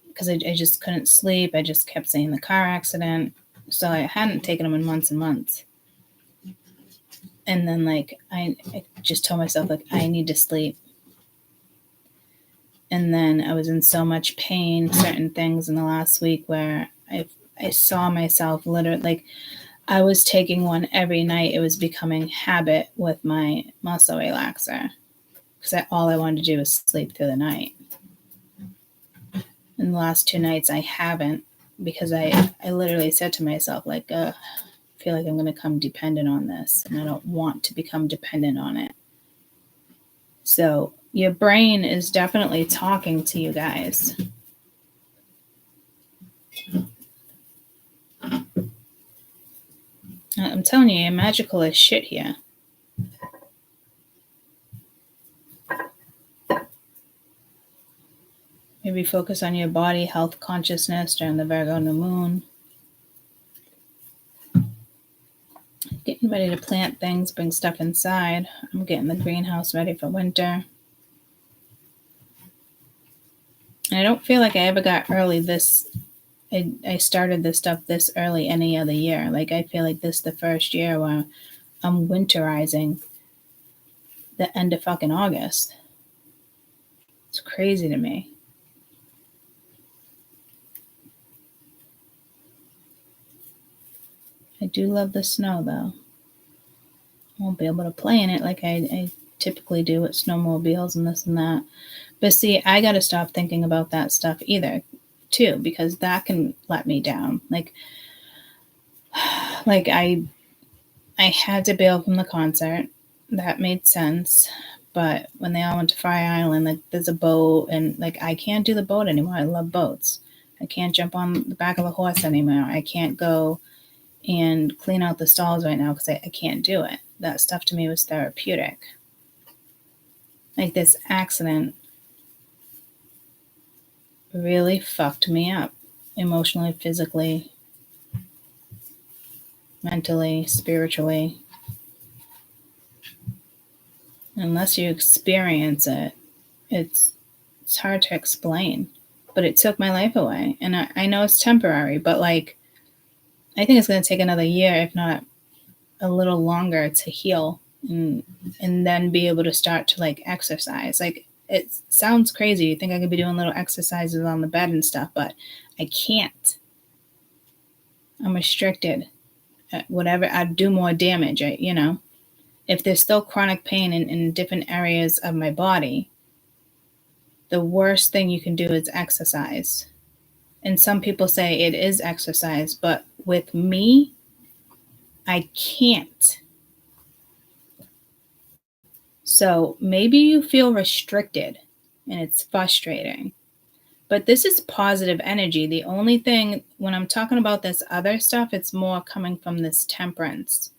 because I just couldn't sleep. I just kept saying the car accident. So I hadn't taken them in months and months. And then like I just told myself like I need to sleep. And then I was in so much pain, certain things in the last week where I saw myself literally like I was taking one every night. It was becoming habit with my muscle relaxer because all I wanted to do was sleep through the night. And the last 2 nights I haven't because I literally said to myself like, I feel like I'm going to become dependent on this and I don't want to become dependent on it. So your brain is definitely talking to you guys. I'm telling you, you're magical as shit here. Maybe focus on your body, health, consciousness during the Virgo new moon. Getting ready to plant things, bring stuff inside. I'm getting the greenhouse ready for winter. And I don't feel like I ever got early this. I started this stuff this early any other year. Like I feel like this is the first year where I'm winterizing the end of fucking August. It's crazy to me. I do love the snow though. I won't be able to play in it like I typically do with snowmobiles and this and that. But see, I got to stop thinking about that stuff either, too, because that can let me down. Like I had to bail from the concert. That made sense. But when they all went to Fire Island, like there's a boat and like I can't do the boat anymore. I love boats. I can't jump on the back of a horse anymore. I can't go and clean out the stalls right now because I can't do it. That stuff to me was therapeutic. Like this accident really fucked me up emotionally, physically, mentally, spiritually. Unless you experience it, it's hard to explain. But it took my life away. And I know it's temporary, but like I think it's going to take another year, if not a little longer, to heal and then be able to start to like exercise. Like it sounds crazy. You think I could be doing little exercises on the bed and stuff, but I can't. I'm restricted. Whatever, I'd do more damage, if there's still chronic pain in different areas of my body, the worst thing you can do is exercise. And some people say it is exercise, but with me, I can't. So maybe you feel restricted and it's frustrating. But this is positive energy. The only thing, when I'm talking about this other stuff, it's more coming from this temperance.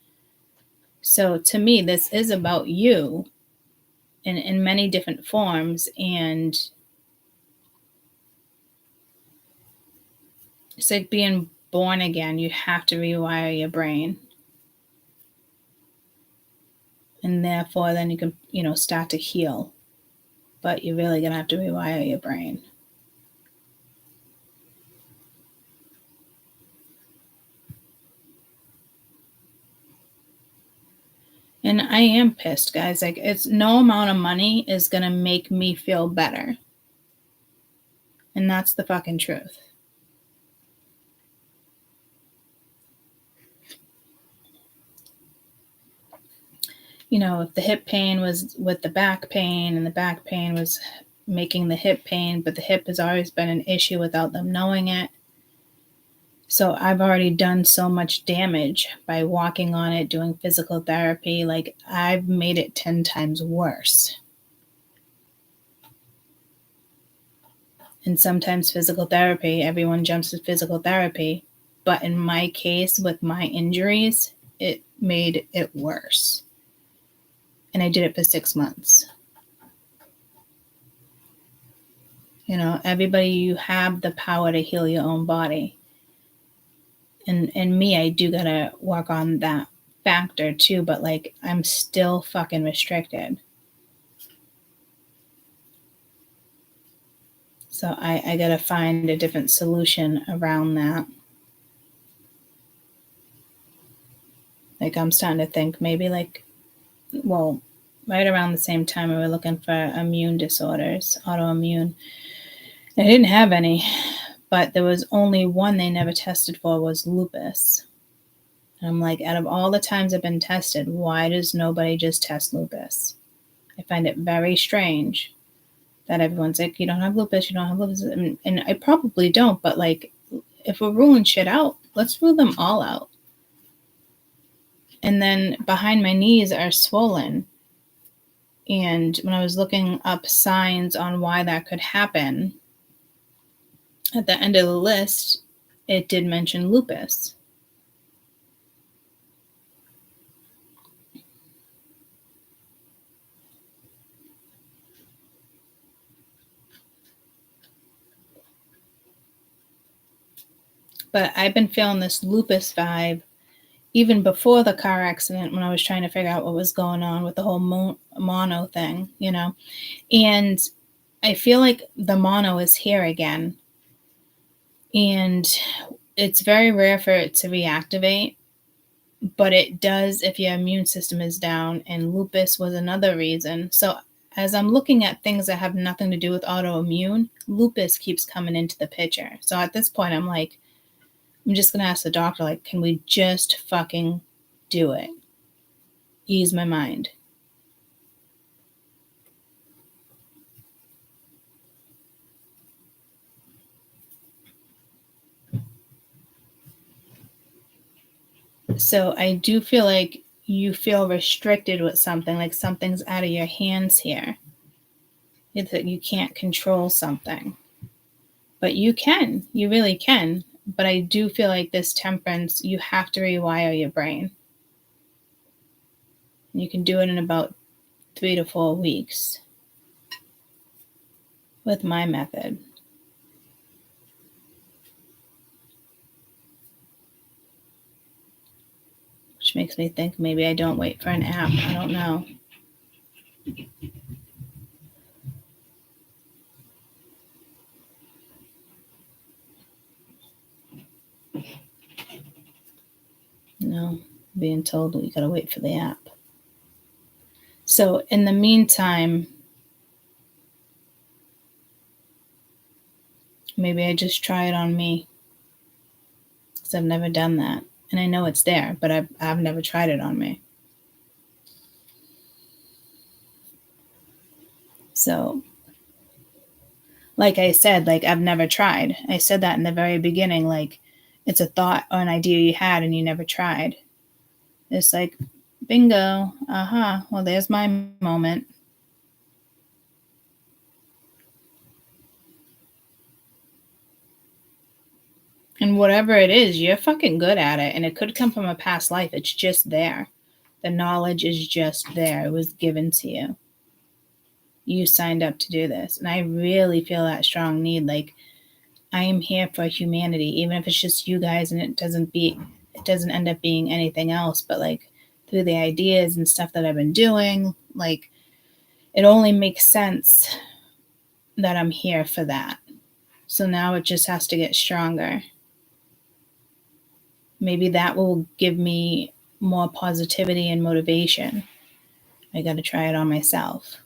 So to me, this is about you in many different forms. And it's like being born again. You have to rewire your brain. And therefore, then you can, start to heal. But you're really going to have to rewire your brain. And I am pissed, guys. Like, it's no amount of money is going to make me feel better. And that's the fucking truth. If the hip pain was with the back pain and the back pain was making the hip pain, but the hip has always been an issue without them knowing it. So I've already done so much damage by walking on it, doing physical therapy. Like, I've made it 10 times worse. And sometimes physical therapy, everyone jumps to physical therapy. But in my case, with my injuries, it made it worse. And I did it for 6 months. Everybody, you have the power to heal your own body. And me, I do gotta work on that factor too, but like, I'm still fucking restricted. So I gotta find a different solution around that. Like, I'm starting to think maybe right around the same time we were looking for immune disorders, autoimmune. I didn't have any, but there was only one they never tested for, was lupus. And I'm like, out of all the times I've been tested, why does nobody just test lupus? I find it very strange that everyone's like, you don't have lupus, you don't have lupus. And I probably don't, but like, if we're ruling shit out, let's rule them all out. And then behind my knees are swollen. And when I was looking up signs on why that could happen, at the end of the list, it did mention lupus. But I've been feeling this lupus vibe even before the car accident, when I was trying to figure out what was going on with the whole mono thing, And I feel like the mono is here again. And it's very rare for it to reactivate, but it does if your immune system is down, and lupus was another reason. So as I'm looking at things that have nothing to do with autoimmune, lupus keeps coming into the picture. So at this point, I'm like, I'm just going to ask the doctor, like, can we just fucking do it? Ease my mind. So I do feel like you feel restricted with something, like something's out of your hands here. It's that you can't control something. But you can. You really can. But I do feel like this temperance, you have to rewire your brain. You can do it in about 3 to 4 weeks with my method. Which makes me think maybe I don't wait for an app. I don't know. No, being told we gotta wait for the app. So in the meantime, maybe I just try it on me, because I've never done that. And I know it's there, but I've never tried it on me. So, like I said, like, I've never tried. I said that in the very beginning, like, it's a thought or an idea you had and you never tried. It's like, bingo, well, there's my moment. And whatever it is, you're fucking good at it. And it could come from a past life. It's just there. The knowledge is just there. It was given to you. You signed up to do this. And I really feel that strong need. Like, I am here for humanity, even if it's just you guys and it doesn't end up being anything else. But like, through the ideas and stuff that I've been doing, like, it only makes sense that I'm here for that. So now it just has to get stronger. Maybe that will give me more positivity and motivation. I got to try it on myself.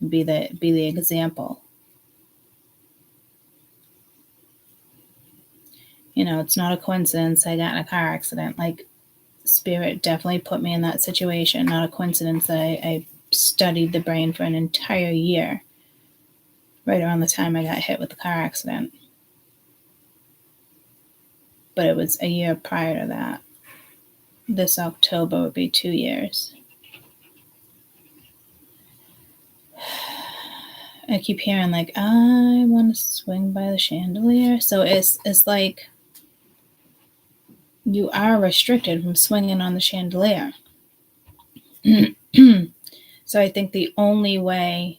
Be the example. You know, it's not a coincidence I got in a car accident. Like, Spirit definitely put me in that situation. Not a coincidence that I studied the brain for an entire year, right around the time I got hit with the car accident. But it was a year prior to that. This October would be 2 years. I keep hearing, like, I want to swing by the chandelier. So it's like, you are restricted from swinging on the chandelier. So I think the only way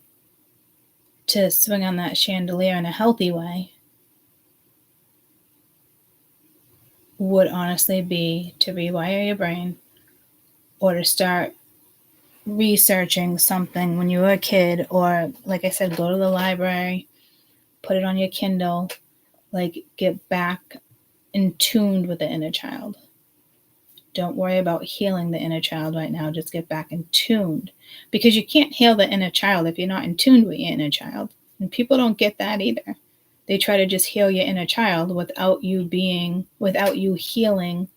to swing on that chandelier in a healthy way would honestly be to rewire your brain, or to start researching something when you were a kid, or, like I said, go to the library, put it on your Kindle, like, get back in tuned with the inner child. Don't worry about healing the inner child right now. Just get back in tuned, because you can't heal the inner child if you're not in tune with your inner child. And people don't get that either. They try to just heal your inner child without you healing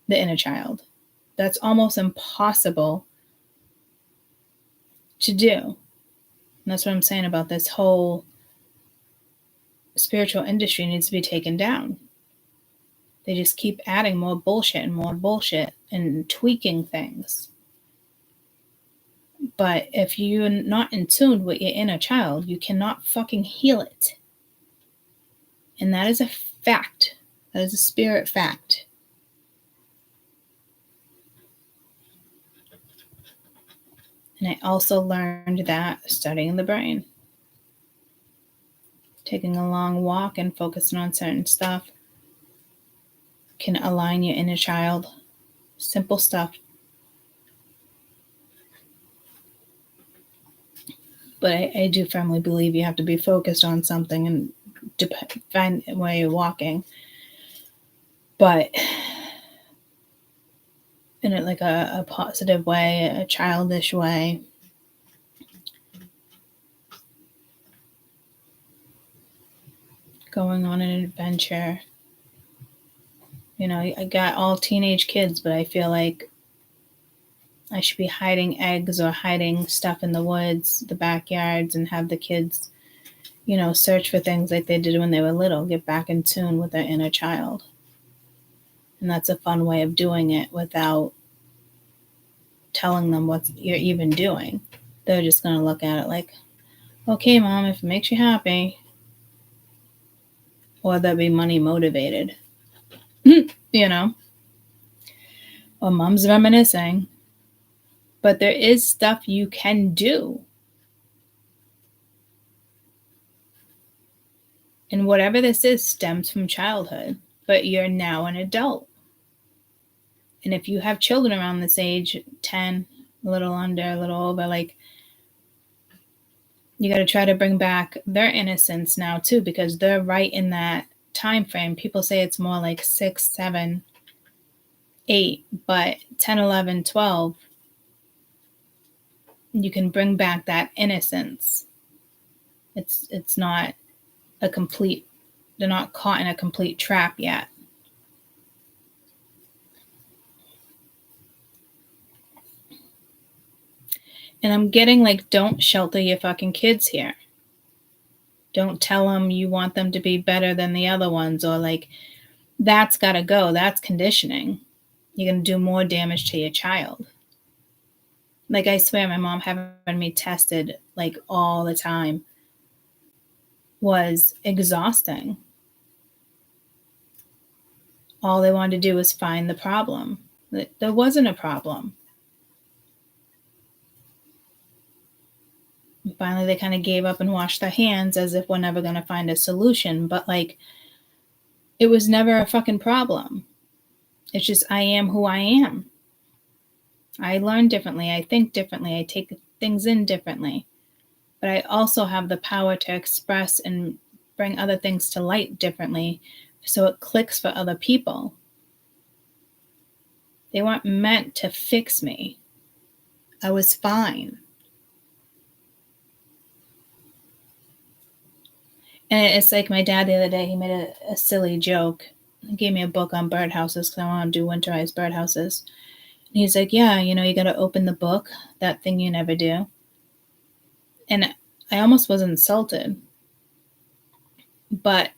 the inner child. That's almost impossible to do. And that's what I'm saying about this whole spiritual industry needs to be taken down. They just keep adding more bullshit and tweaking things. But if you're not in tune with your inner child, you cannot fucking heal it. And that is a fact. That is a spirit fact. And I also learned that studying the brain. Taking a long walk and focusing on certain stuff can align your inner child. Simple stuff. But I do firmly believe you have to be focused on something and find where you're walking. But in it, like, a positive way, a childish way. Going on an adventure. You know, I got all teenage kids, but I feel like I should be hiding eggs or hiding stuff in the woods, the backyards, and have the kids, you know, search for things like they did when they were little, get back in tune with their inner child. And that's a fun way of doing it without telling them what you're even doing. They're just going to look at it like, okay, Mom, if it makes you happy. Or they'll be money motivated. You know? Or Mom's reminiscing. But there is stuff you can do. And whatever this is stems from childhood. But you're now an adult. And if you have children around this age, 10, a little under, a little over, like, you got to try to bring back their innocence now too, because they're right in that time frame. People say it's more like 6, 7, 8, but 10, 11, 12, you can bring back that innocence. It's not a complete, they're not caught in a complete trap yet. And I'm getting like, don't shelter your fucking kids here. Don't tell them you want them to be better than the other ones, or like, that's got to go. That's conditioning. You're going to do more damage to your child. Like, I swear, my mom having me tested like all the time was exhausting. All they wanted to do was find the problem. There wasn't a problem. And finally, they kind of gave up and washed their hands as if we're never going to find a solution. But like, it was never a fucking problem. It's just, I am who I am. I learn differently. I think differently. I take things in differently. But I also have the power to express and bring other things to light differently, so it clicks for other people. They weren't meant to fix me. I was fine. And it's like my dad the other day, he made a silly joke. He gave me a book on birdhouses because I want to do winterized birdhouses. And he's like, yeah, you got to open the book, that thing you never do. And I almost was insulted. But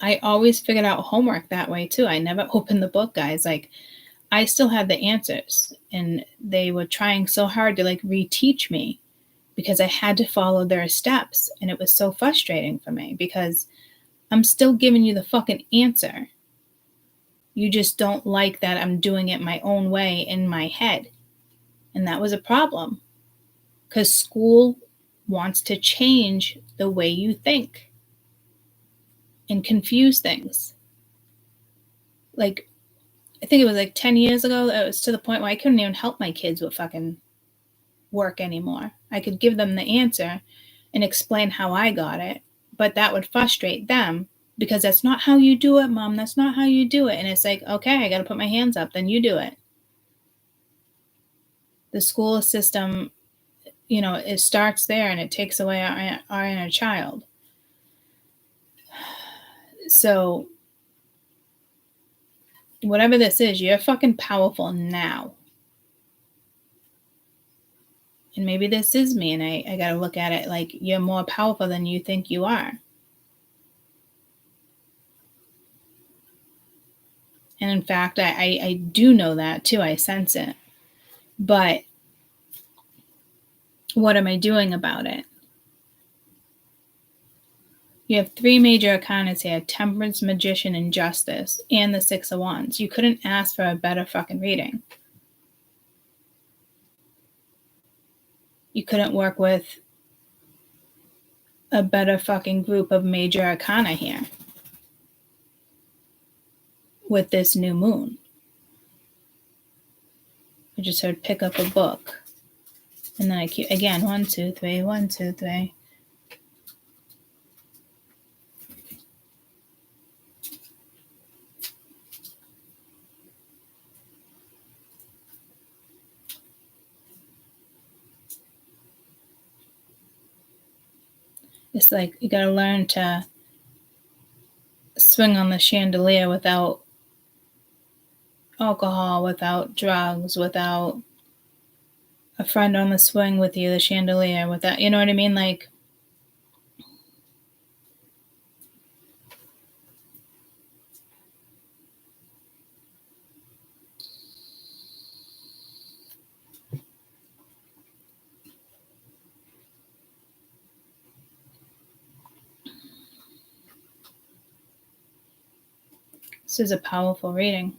I always figured out homework that way too. I never opened the book, guys. Like, I still had the answers, and they were trying so hard to like reteach me because I had to follow their steps. And it was so frustrating for me because I'm still giving you the fucking answer. You just don't like that I'm doing it my own way in my head. And that was a problem because school wants to change the way you think and confuse things. Like, I think it was like 10 years ago, it was to the point where I couldn't even help my kids with fucking work anymore. I could give them the answer and explain how I got it, but that would frustrate them because that's not how you do it, Mom. That's not how you do it. And it's like, okay, I got to put my hands up, then you do it. The school system, it starts there and it takes away our inner child. So whatever this is, you're fucking powerful now. And maybe this is me, and I got to look at it like you're more powerful than you think you are. And in fact, I do know that too. I sense it. But what am I doing about it? You have 3 major arcanas here: Temperance, Magician, and Justice, and the 6 of Wands. You couldn't ask for a better fucking reading. You couldn't work with a better fucking group of major arcana here with this new moon. I just heard pick up a book. And then I keep, again, 1, 2, 3, 1, 2, 3. It's like you got to learn to swing on the chandelier without alcohol, without drugs, without a friend on the swing with you, the chandelier, without, you know what I mean? Like, this is a powerful reading.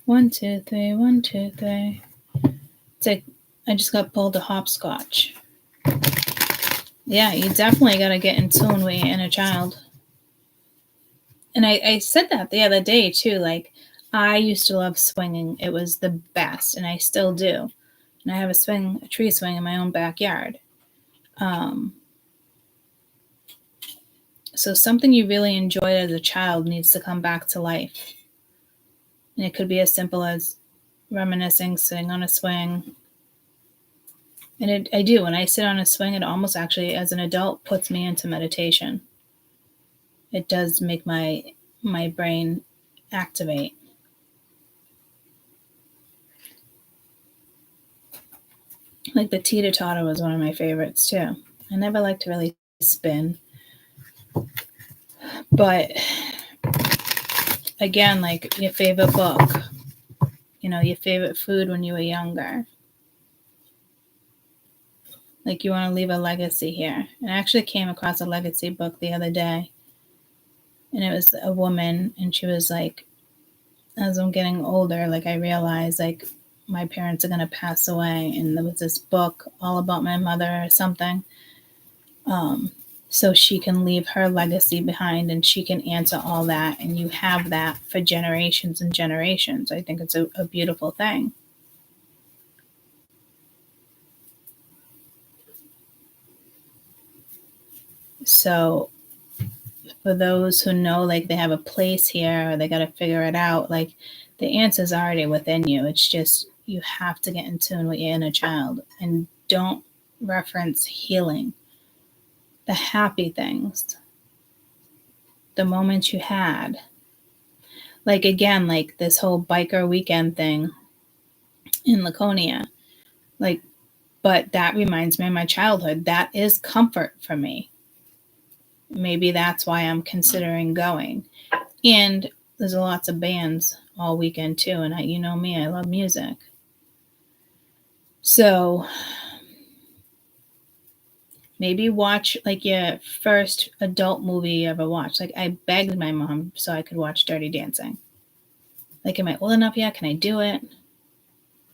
One, two, three, 1, 2, 3. It's like I just got pulled a hopscotch. Yeah, you definitely got to get in tune with your inner child. And I said that the other day too. Like, I used to love swinging. It was the best, and I still do. And I have a tree swing in my own backyard. So something you really enjoyed as a child needs to come back to life. And it could be as simple as reminiscing, sitting on a swing. And I do. When I sit on a swing, it almost actually, as an adult, puts me into meditation. It does make my brain activate. Like the teeter-totter was one of my favorites too. I never liked to really spin. But again, like your favorite book, your favorite food when you were younger. Like you want to leave a legacy here. And I actually came across a legacy book the other day. And it was a woman, and she was like, as I'm getting older, like I realized like my parents are going to pass away. And there was this book all about my mother or something. So she can leave her legacy behind and she can answer all that. And you have that for generations and generations. I think it's a beautiful thing. So for those who know, like they have a place here or they got to figure it out, like the answer's already within you. It's just you have to get in tune with your inner child and don't reference healing. The happy things, the moments you had. Like again, like this whole biker weekend thing in Laconia. Like, but that reminds me of my childhood. That is comfort for me. Maybe that's why I'm considering going. And there's lots of bands all weekend too. And you know me, I love music. So maybe watch like your first adult movie you ever watched. Like I begged my mom so I could watch Dirty Dancing. Like, am I old enough yet? Can I do it?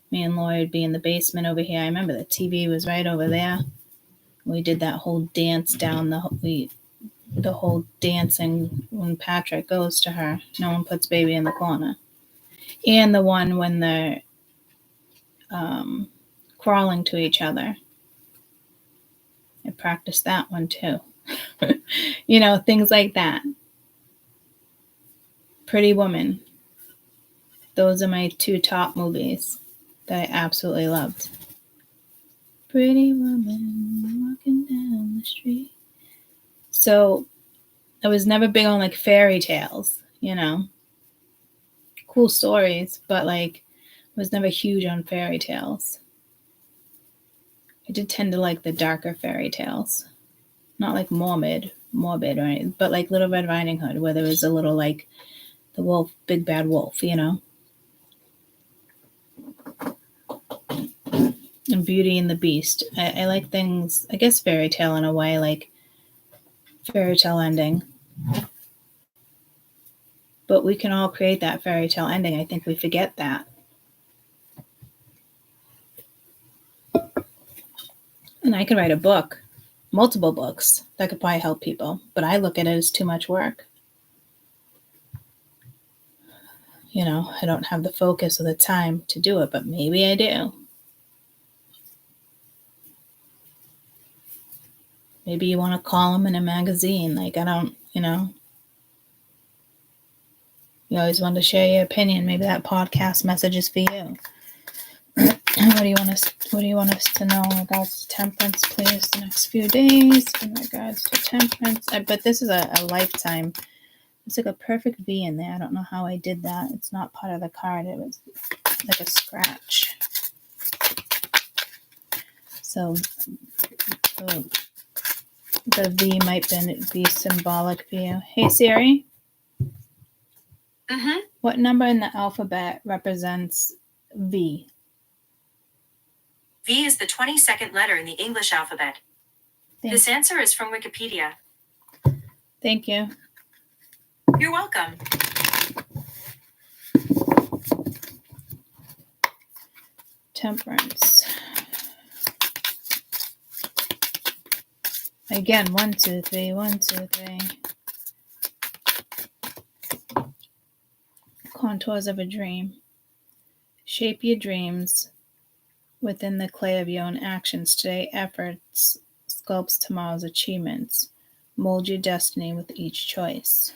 Me and Lloyd would be in the basement over here. I remember the TV was right over there. We did that whole dance down the whole dancing when Patrick goes to her. No one puts baby in the corner. And the one when they're crawling to each other. I practiced that one too. Things like that. Pretty Woman. Those are my two top movies that I absolutely loved. Pretty woman walking down the street. So I was never big on like fairy tales, cool stories, but like was never huge on fairy tales. I did tend to like the darker fairy tales, not like morbid or anything, but like Little Red Riding Hood, where there was a little like the wolf, big bad wolf, and Beauty and the Beast. I like things, I guess fairy tale in a way, like fairy tale ending. But we can all create that fairy tale ending. I think we forget that. And I could write a book, multiple books, that could probably help people. But I look at it as too much work. I don't have the focus or the time to do it, but maybe I do. Maybe you want to column in a magazine. Like, I don't, you always want to share your opinion. Maybe that podcast message is for you. What do you want us to know in regards to temperance, please, the next few days in regards to temperance? But this is a lifetime. It's like a perfect V in there. I don't know how I did that. It's not part of the card. It was like a scratch. So the V might be symbolic for you. Hey, Siri. Mm-hmm. What number in the alphabet represents V? V is the 22nd letter in the English alphabet. This answer is from Wikipedia. Thank you. You're welcome. Temperance. Again, 1, 2, 3, 1, 2, 3. Contours of a dream. Shape your dreams within the clay of your own actions. Today, efforts sculpts tomorrow's achievements. Mold your destiny with each choice.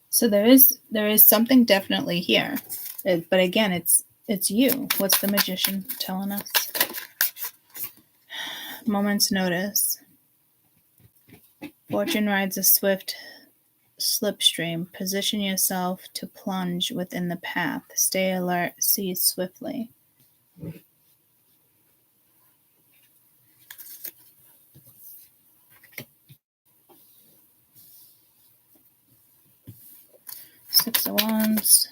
So there is something definitely here, but again, it's you. What's the magician telling us? moment's notice. Fortune rides a swift slipstream. Position yourself to plunge within the path. Stay alert, seize swiftly. Six of Wands.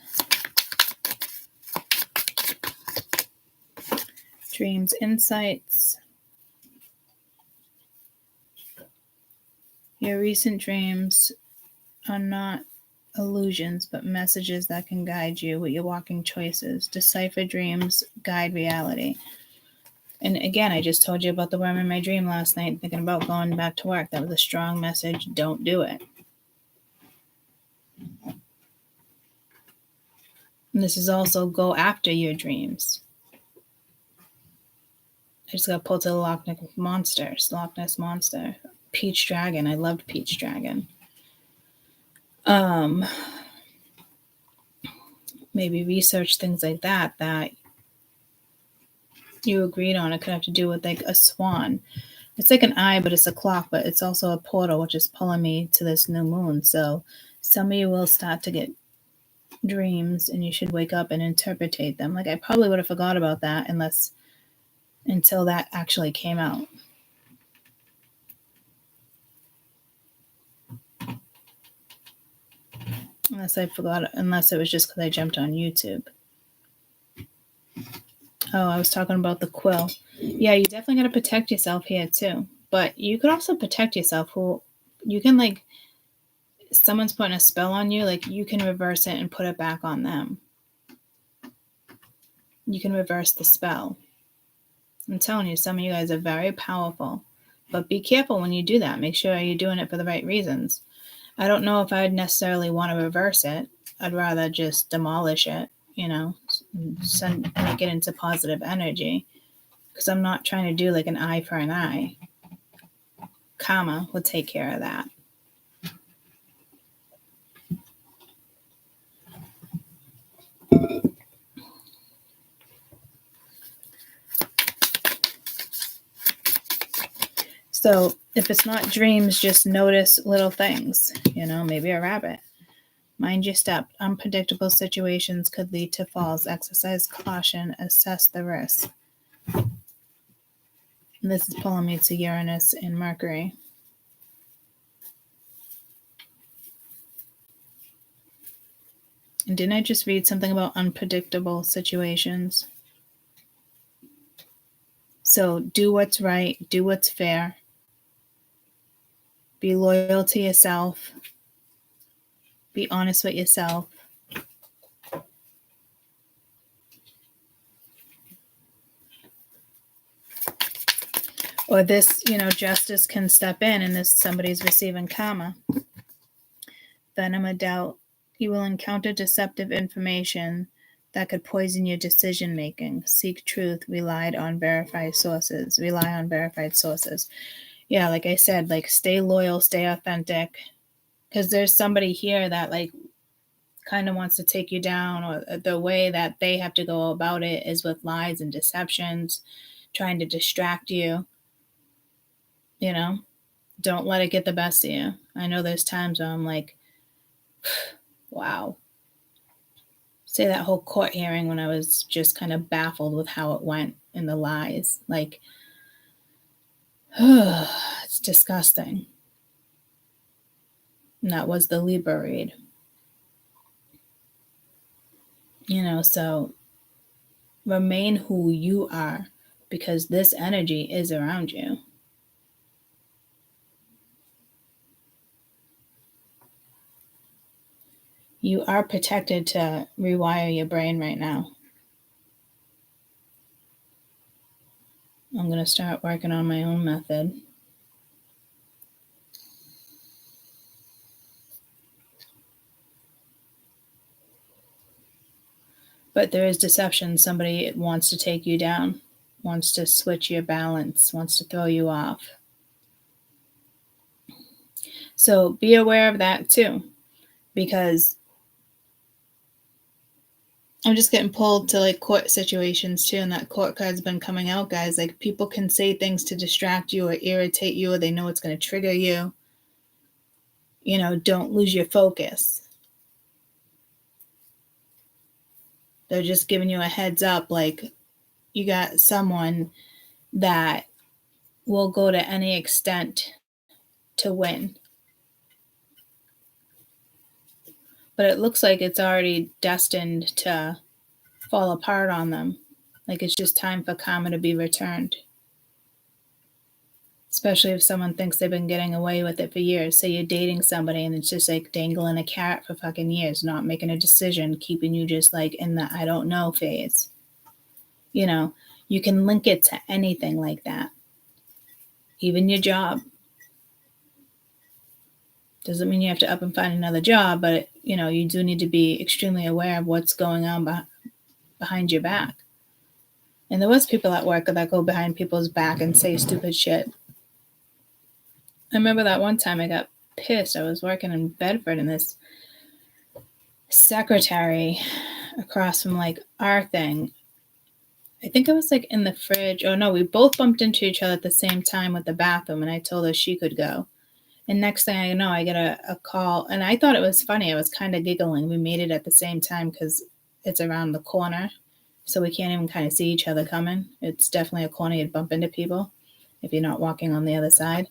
Dreams, insights. Your recent dreams are not illusions, but messages that can guide you with your walking choices. Decipher dreams, guide reality. And again, I just told you about the worm in my dream last night, thinking about going back to work. That was a strong message. Don't do it. And this is also go after your dreams. I just got pulled to the Loch Ness Monster. Peach Dragon. I loved Peach Dragon. Maybe research things like that you agreed on. It could have to do with like a swan. It's like an eye, but it's a clock, but it's also a portal, which is pulling me to this new moon. So some of you will start to get dreams and you should wake up and interpretate them. Like I probably would have forgot about that until that actually came out. Unless it was just because I jumped on YouTube. Oh, I was talking about the quill. Yeah, you definitely got to protect yourself here too. But you could also protect yourself. You can like, someone's putting a spell on you, like you can reverse it and put it back on them. You can reverse the spell. I'm telling you, some of you guys are very powerful. But be careful when you do that. Make sure you're doing it for the right reasons. I don't know if I'd necessarily want to reverse it. I'd rather just demolish it, make it into positive energy. Because I'm not trying to do like an eye for an eye. Karma will take care of that. So if it's not dreams, just notice little things, maybe a rabbit. Mind your step. Unpredictable situations could lead to falls. Exercise caution. Assess the risk. And this is pulling me to Uranus and Mercury. And didn't I just read something about unpredictable situations? So do what's right. Do what's fair. Be loyal to yourself. Be honest with yourself. Or this, justice can step in and somebody's receiving karma. Venom of doubt. You will encounter deceptive information that could poison your decision making. Seek truth. Rely on verified sources. Yeah, like I said, like stay loyal, stay authentic. Because there's somebody here that like kind of wants to take you down, or the way that they have to go about it is with lies and deceptions, trying to distract you. Don't let it get the best of you. I know there's times where I'm like, wow. Say that whole court hearing when I was just kind of baffled with how it went and the lies. Like, it's disgusting. And that was the Libra read. So remain who you are, because this energy is around you. You are protected to rewire your brain right now. I'm going to start working on my own method. But there is deception. Somebody wants to take you down, wants to switch your balance, wants to throw you off. So be aware of that too, because I'm just getting pulled to like court situations too, and that court card's been coming out, guys. Like people can say things to distract you or irritate you, or they know it's going to trigger you. You know, don't lose your focus. They're just giving you a heads up, like you got someone that will go to any extent to win. But it looks like it's already destined to fall apart on them. Like it's just time for karma to be returned. Especially if someone thinks they've been getting away with it for years. Say you're dating somebody and it's just like dangling a carrot for fucking years, not making a decision, keeping you just like in the I don't know phase. You know, you can link it to anything like that. Even your job. Doesn't mean you have to up and find another job, but you know, you do need to be extremely aware of what's going on behind your back. And there was people at work that go behind people's back and say stupid shit. I remember that one time I got pissed. I was working in Bedford and this secretary across from like our thing, I think I was like in the fridge. Oh no, we both bumped into each other at the same time with the bathroom, and I told her she could go. And next thing I know, I get a call, and I thought it was funny. I was kind of giggling. We made it at the same time because it's around the corner, so we can't even kind of see each other coming. It's definitely a corner you'd bump into people if you're not walking on the other side.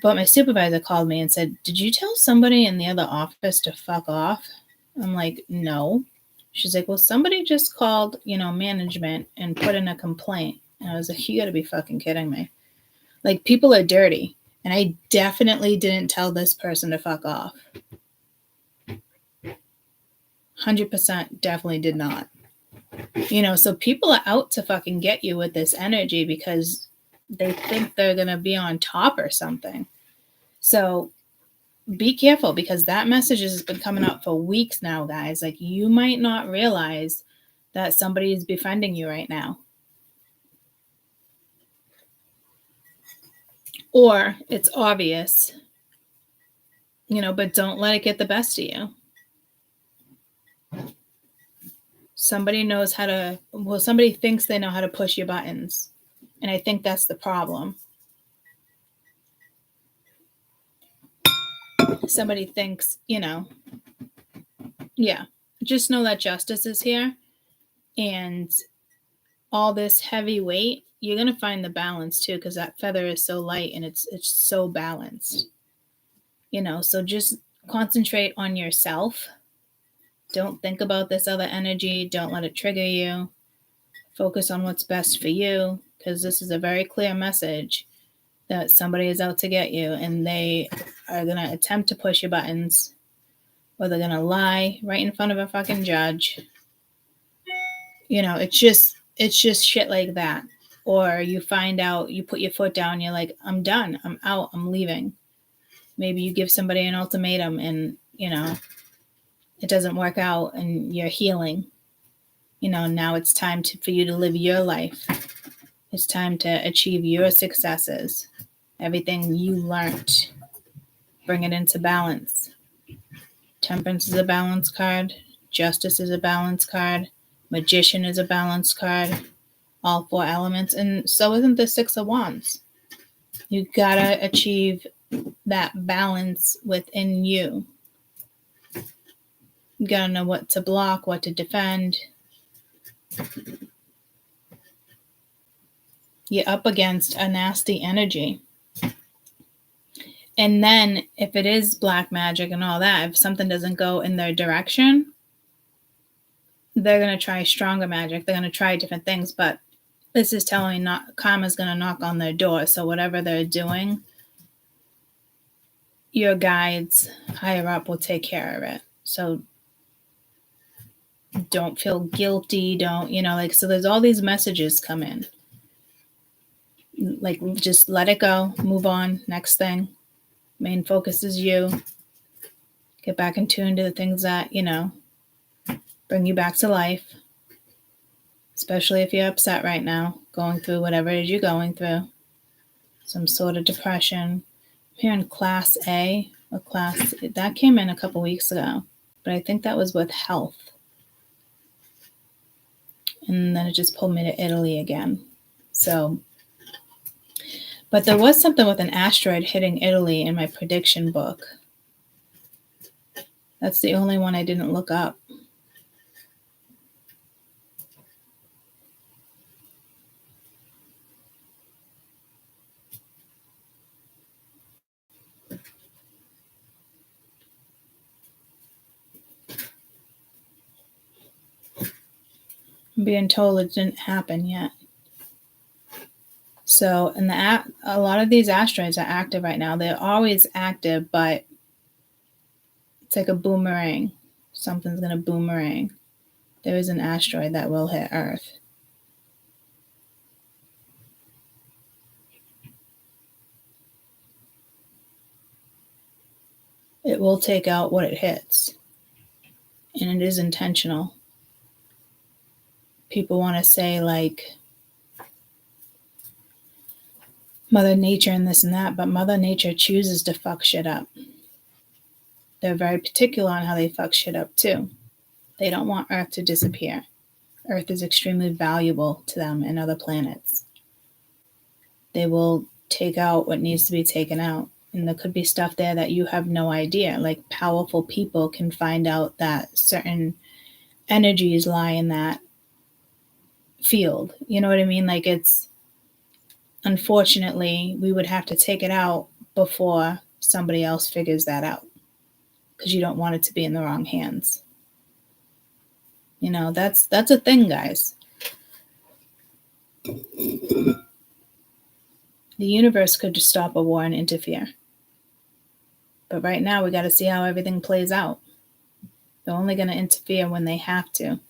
But my supervisor called me and said, "Did you tell somebody in the other office to fuck off?" I'm like, "No." She's like, "Well, somebody just called, management and put in a complaint." And I was like, "You gotta be fucking kidding me." Like, people are dirty. And I definitely didn't tell this person to fuck off. 100% definitely did not. So people are out to fucking get you with this energy because they think they're going to be on top or something. So be careful, because that message has been coming up for weeks now, guys. Like, you might not realize that somebody is befriending you right now. Or it's obvious, but don't let it get the best of you. Somebody thinks they know how to push your buttons. And I think that's the problem. Somebody thinks, just know that justice is here. And all this heavy weight, you're going to find the balance too, because that feather is so light and it's so balanced. So just concentrate on yourself. Don't think about this other energy. Don't let it trigger you. Focus on what's best for you, because this is a very clear message that somebody is out to get you, and they are going to attempt to push your buttons, or they're going to lie right in front of a fucking judge. It's just shit like that. Or you find out, you put your foot down, you're like, I'm done, I'm out, I'm leaving. Maybe you give somebody an ultimatum and, it doesn't work out and you're healing. Now it's time for you to live your life. It's time to achieve your successes. Everything you learned, bring it into balance. Temperance is a balance card. Justice is a balance card. Magician is a balance card. All 4 elements. And so isn't the 6 of Wands. You gotta achieve that balance within you. You gotta know what to block, what to defend. You're up against a nasty energy. And then if it is black magic and all that, if something doesn't go in their direction, they're going to try stronger magic. They're going to try different things. But this is telling me karma's going to knock on their door. So whatever they're doing, your guides higher up will take care of it. So don't feel guilty. Don't, so there's all these messages come in. Like, just let it go. Move on. Next thing. Main focus is you. Get back in tune to the things that, bring you back to life. Especially if you're upset right now, going through whatever it is you're going through. Some sort of depression. Here in class A, that came in a couple weeks ago. But I think that was with health. and then it just pulled me to Italy again. So, but there was something with an asteroid hitting Italy in my prediction book. That's the only one I didn't look up. I'm being told it didn't happen yet. So, and a lot of these asteroids are active right now. They're always active, but it's like a boomerang. Something's going to boomerang. There is an asteroid that will hit Earth. It will take out what it hits. And it is intentional. People want to say, like, Mother Nature and this and that, but Mother Nature chooses to fuck shit up. They're very particular on how they fuck shit up, too. They don't want Earth to disappear. Earth is extremely valuable to them and other planets. They will take out what needs to be taken out. And there could be stuff there that you have no idea. Like, powerful people can find out that certain energies lie in that field. You know what I mean? Like, it's, unfortunately, we would have to take it out before somebody else figures that out, because you don't want it to be in the wrong hands. You know, that's a thing, guys. The universe could just stop a war and interfere. But right now, we got to see how everything plays out. They're only going to interfere when they have to.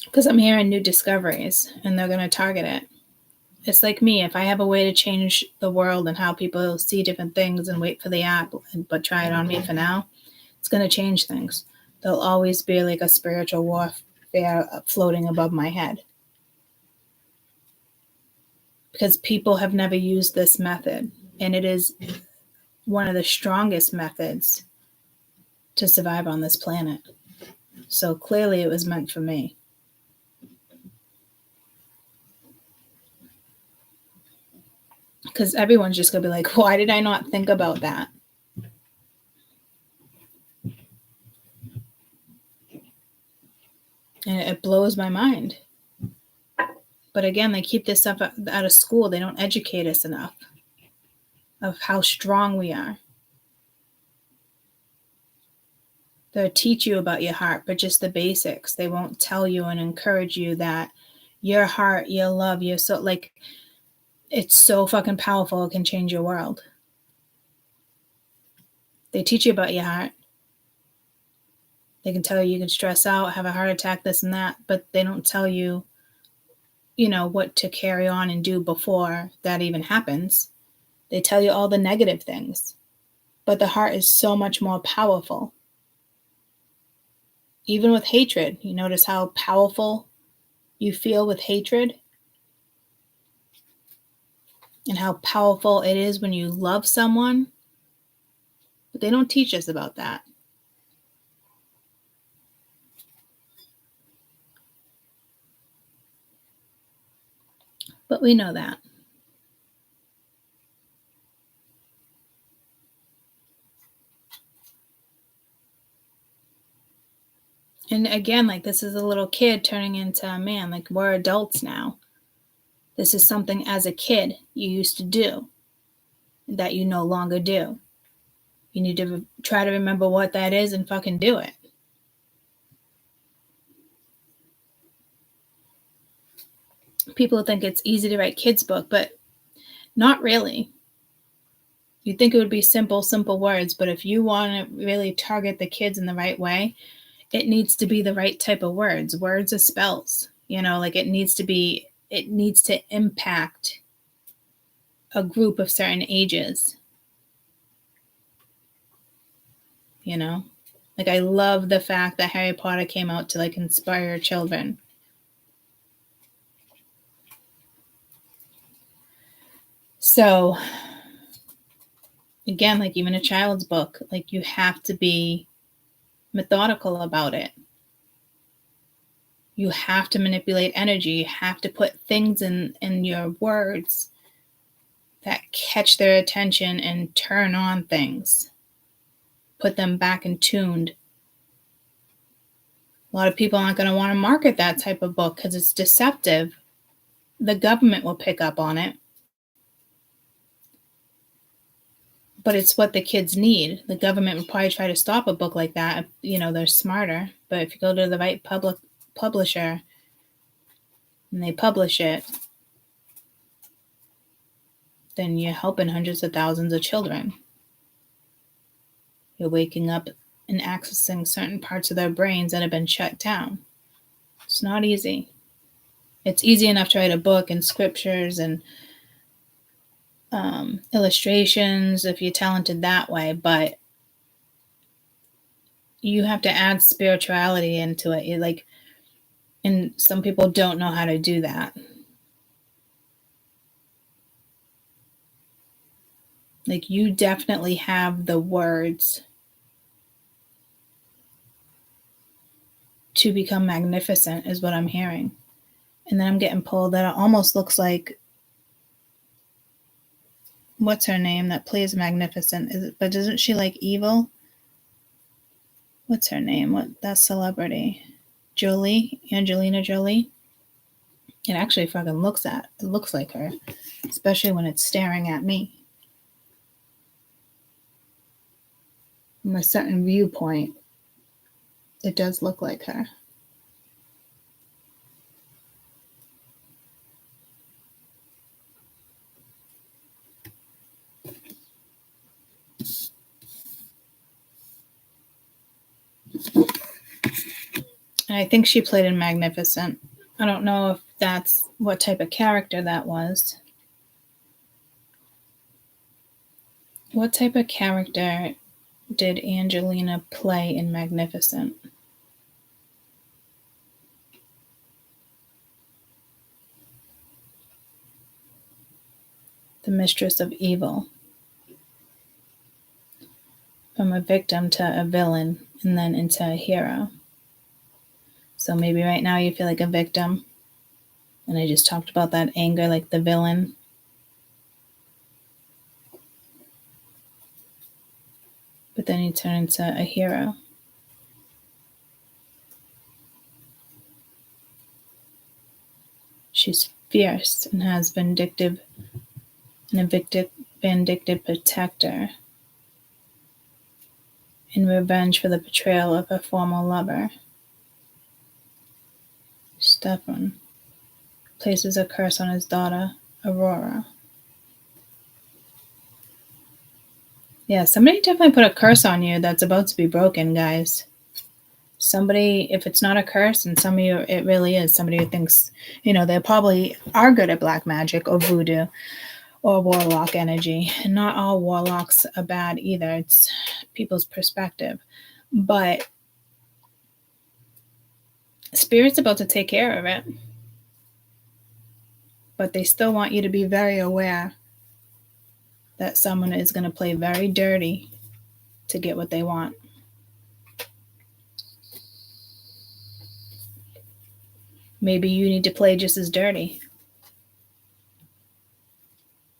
Because I'm hearing new discoveries, and they're going to target it. It's like me. If I have a way to change the world and how people see different things and wait for the app, but try it on me for now, it's going to change things. There'll always be like a spiritual warfare floating above my head. Because people have never used this method, and it is one of the strongest methods to survive on this planet. So clearly it was meant for me. Because everyone's just going to be like, why did I not think about that? And it blows my mind. But again, they keep this stuff out of school. They don't educate us enough of how strong we are. They'll teach you about your heart, but just the basics. They won't tell you and encourage you that your heart, your love, your soul, like, it's so fucking powerful. It can change your world. They teach you about your heart. They can tell you can stress out, have a heart attack, this and that, but they don't tell you, you know, what to carry on and do before that even happens. They tell you all the negative things. But the heart is so much more powerful. Even with hatred, you notice how powerful you feel with hatred? And how powerful it is when you love someone? But they don't teach us about that. But we know that. And again, like, this is a little kid turning into a man. Like, we're adults now. This is something as a kid you used to do that you no longer do. You need to try to remember what that is and fucking do it. People think it's easy to write kids' book, but not really. You'd think it would be simple words, but if you want to really target the kids in the right way, it needs to be the right type of words. Words are spells. You know, like, it needs to impact a group of certain ages. You know? Like, I love the fact that Harry Potter came out to, like, inspire children. So, again, like, even a child's book, like, you have to be methodical about it. You have to manipulate energy. You have to put things in your words that catch their attention and turn on things. Put them back in tuned. A lot of people aren't going to want to market that type of book because it's deceptive. The government will pick up on it. But it's what the kids need. The government would probably try to stop a book like that. You know, they're smarter. But if you go to the right publisher and they publish it, then you're helping hundreds of thousands of children. You're waking up and accessing certain parts of their brains that have been shut down. It's not easy. It's easy enough to write a book and scriptures and illustrations if you're talented that way, but you have to add spirituality into it. And some people don't know how to do that. Like, you definitely have the words to become magnificent, is what I'm hearing. And then I'm getting pulled that it almost looks like, what's her name that plays Magnificent? But isn't she like evil? What's her name? That celebrity? Angelina Jolie. It actually fucking looks like her, especially when it's staring at me. From a certain viewpoint, it does look like her. And I think she played in Magnificent. I don't know if that's what type of character that was. What type of character did Angelina play in Magnificent? The mistress of evil. From a victim to a villain and then into a hero. So maybe right now you feel like a victim. And I just talked about that anger, like the villain. But then you turn into a hero. She's fierce and has vindictive protector in revenge for the betrayal of her former lover. Stefan places a curse on his daughter, Aurora. Yeah, somebody definitely put a curse on you that's about to be broken, guys. Somebody, if it's not a curse, and some of you, it really is somebody who thinks, they probably are good at black magic or voodoo or warlock energy. And not all warlocks are bad either. It's people's perspective. But Spirit's about to take care of it. But they still want you to be very aware that someone is going to play very dirty to get what they want. Maybe you need to play just as dirty.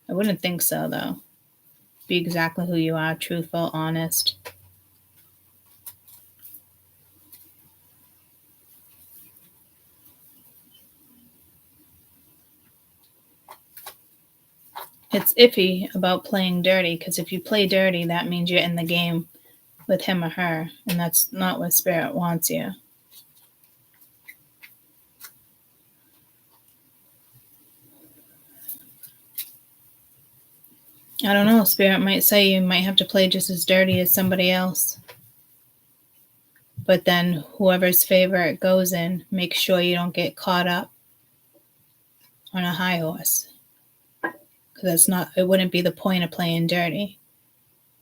I wouldn't think so, though. Be exactly who you are, truthful, honest. It's iffy about playing dirty, because if you play dirty, that means you're in the game with him or her, and that's not what Spirit wants you. I don't know. Spirit might say you might have to play just as dirty as somebody else. But then whoever's favor it goes in, make sure you don't get caught up on a high horse. Because it wouldn't be the point of playing dirty.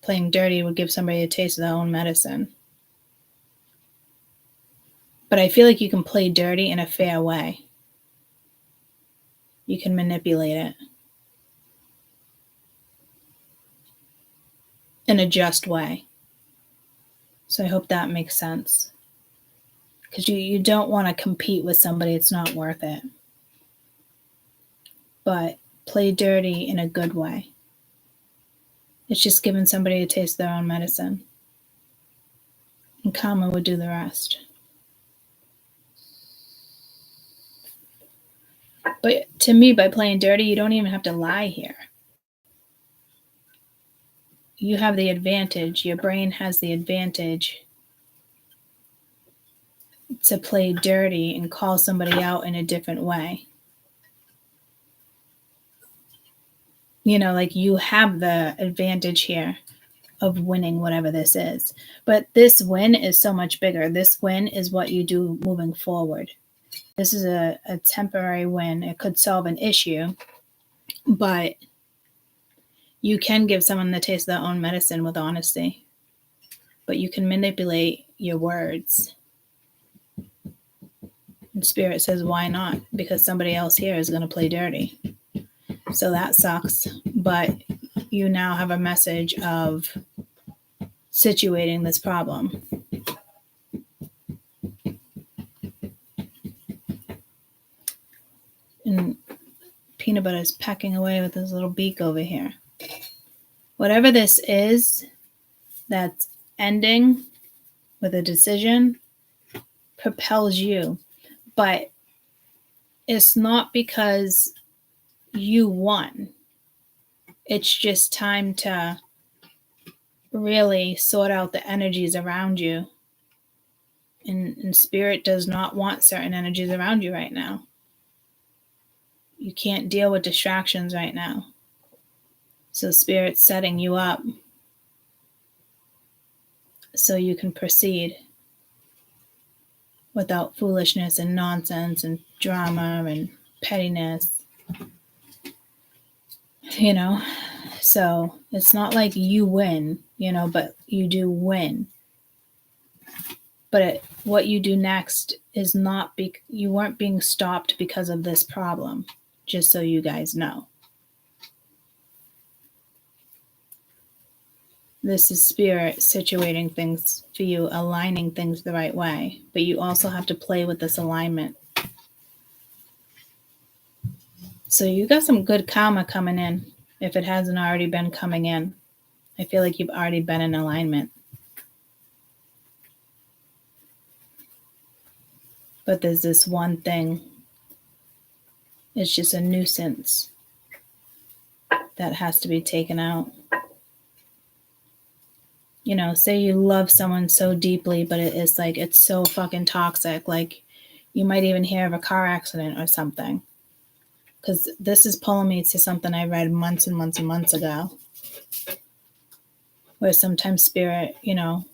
Playing dirty would give somebody a taste of their own medicine. But I feel like you can play dirty in a fair way. You can manipulate it in a just way. So I hope that makes sense. because you don't want to compete with somebody. It's not worth it. But play dirty in a good way. It's just giving somebody a taste of their own medicine. And karma would do the rest. But to me, by playing dirty, you don't even have to lie here. You have the advantage. Your brain has the advantage to play dirty and call somebody out in a different way. Like you have the advantage here of winning whatever this is. But this win is so much bigger. This win is what you do moving forward. This is a temporary win. It could solve an issue, but you can give someone the taste of their own medicine with honesty. But you can manipulate your words. And Spirit says, why not? Because somebody else here is going to play dirty. So that sucks. But you now have a message of situating this problem. And Peanut Butter is pecking away with his little beak over here. Whatever this is that's ending with a decision propels you. But it's not because you won. It's just time to really sort out the energies around you. And Spirit does not want certain energies around you right now. You can't deal with distractions right now. So Spirit's setting you up so you can proceed without foolishness and nonsense and drama and pettiness. So it's not like you win, but you do win. But what you do next is not, you weren't being stopped because of this problem, just so you guys know. This is Spirit situating things for you, aligning things the right way. But you also have to play with this alignment. So you got some good karma coming in, if it hasn't already been coming in. I feel like you've already been in alignment. But there's this one thing. It's just a nuisance that has to be taken out. Say you love someone so deeply, but it's so fucking toxic. Like you might even hear of a car accident or something. Because this is pulling me to something I read months and months and months ago. Where sometimes Spirit,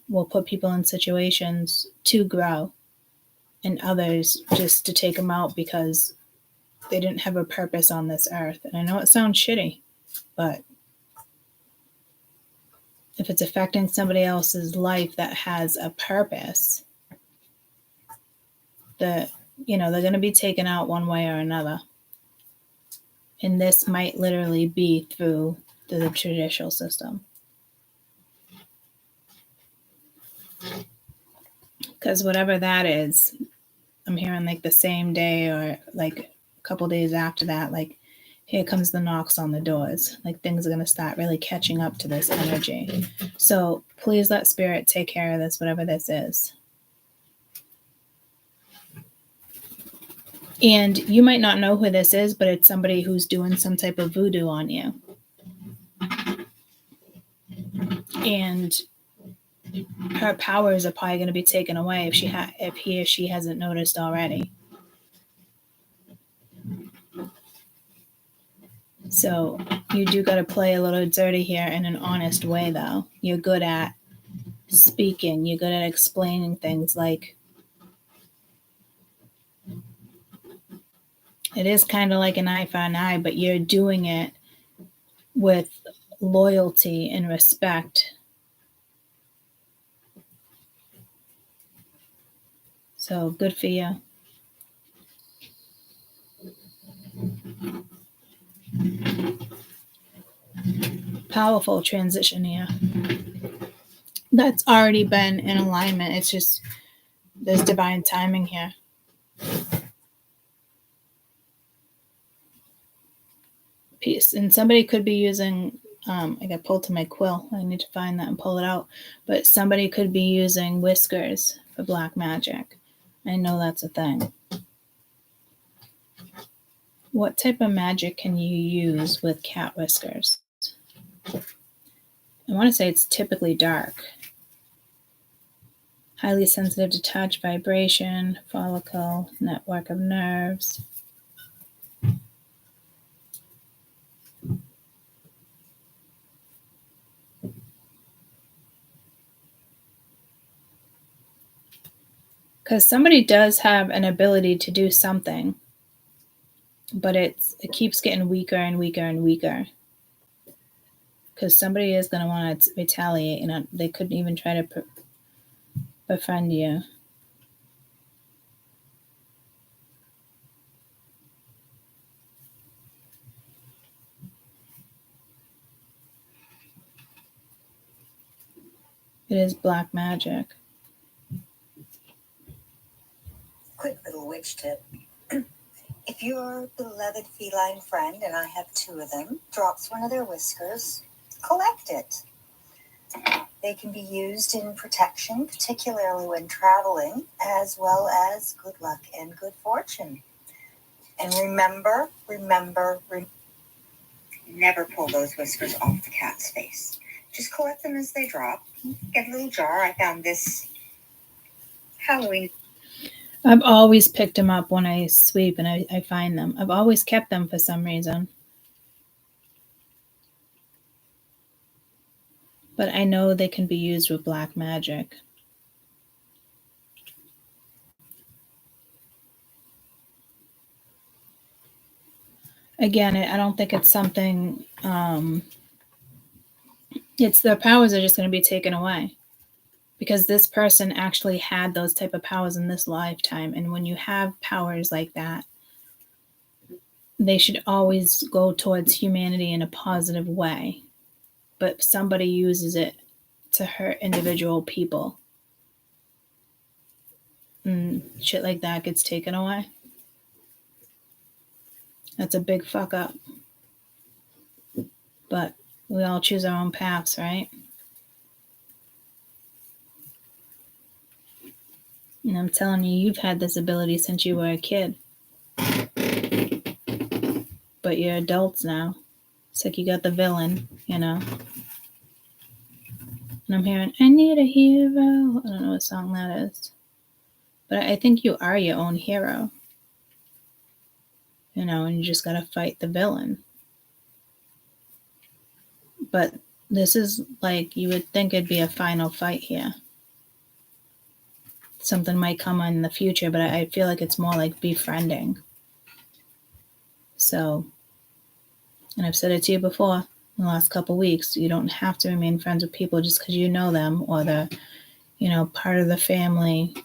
will put people in situations to grow. And others just to take them out because they didn't have a purpose on this earth. And I know it sounds shitty, but if it's affecting somebody else's life that has a purpose, they're going to be taken out one way or another. And this might literally be through the judicial system. Because whatever that is, I'm hearing like the same day or like a couple days after that, like here comes the knocks on the doors. Like things are going to start really catching up to this energy. So please let Spirit take care of this, whatever this is. And you might not know who this is, but it's somebody who's doing some type of voodoo on you. And her powers are probably going to be taken away if he or she hasn't noticed already. So you do got to play a little dirty here in an honest way, though. You're good at speaking. You're good at explaining things. Like, it is kind of like an eye for an eye, but you're doing it with loyalty and respect. So good for you. Powerful transition here. That's already been in alignment. It's just There's divine timing here. Peace. And somebody could be using, I got pulled to my quill. I need to find that and pull it out. But somebody could be using whiskers for black magic. I know that's a thing. What type of magic can you use with cat whiskers? I want to say it's typically dark. Highly sensitive to touch, vibration, follicle, network of nerves. Because somebody does have an ability to do something, but it keeps getting weaker and weaker and weaker. Because somebody is going to want to retaliate, and they couldn't even try to befriend you. It is black magic. Quick little witch tip. If your beloved feline friend, and I have 2 of them, drops one of their whiskers, collect it. They can be used in protection, particularly when traveling, as well as good luck and good fortune. And remember, never pull those whiskers off the cat's face. Just collect them as they drop. Get a little jar. I found this Halloween. I've always picked them up when I sweep and I find them. I've always kept them for some reason. But I know they can be used with black magic. Again, I don't think it's something, it's their powers are just going to be taken away. Because this person actually had those type of powers in this lifetime. And when you have powers like that, they should always go towards humanity in a positive way. But somebody uses it to hurt individual people. And shit like that gets taken away. That's a big fuck up. But we all choose our own paths, right? And I'm telling you, you've had this ability since you were a kid. But you're adults now. It's like you got the villain, you know. And I'm hearing, I need a hero. I don't know what song that is. But I think you are your own hero. You know, and you just got to fight the villain. But this is like, you would think it'd be a final fight here. Something might come in the future, but I feel like it's more like befriending. So, and I've said it to you before in the last couple of weeks, you don't have to remain friends with people just because you know them or they're, you know, part of the family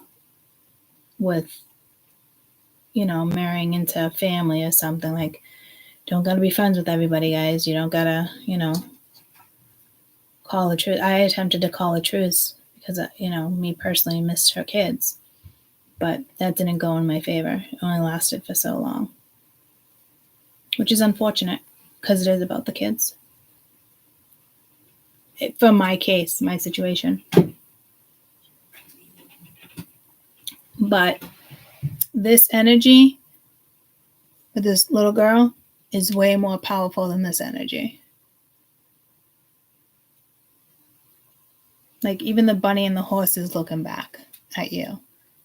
with, you know, marrying into a family or something. Like, don't gotta be friends with everybody, guys. You don't gotta, you know, call a truce. I attempted to call a truce because, you know, me personally missed her kids. But that didn't go in my favor. It only lasted for so long. Which is unfortunate because it is about the kids. For my case, my situation. But this energy with this little girl is way more powerful than this energy. Like even the bunny and the horse is looking back at you.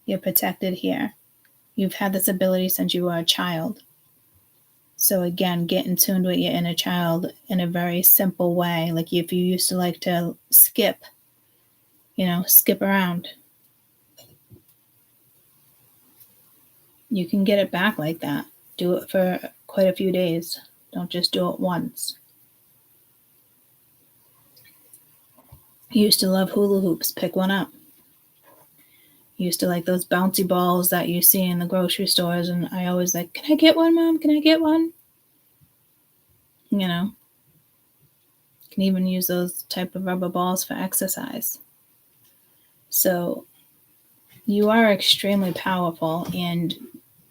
You're protected here. You've had this ability since you were a child. So again, get in tune with your inner child in a very simple way. Like if you used to like to skip, you know, skip around. You can get it back like that. Do it for quite a few days. Don't just do it once. You used to love hula hoops. Pick one up. You used to like those bouncy balls that you see in the grocery stores. And I always like, can I get one, Mom? Can I get one? You know. You can even use those type of rubber balls for exercise. So you are extremely powerful, and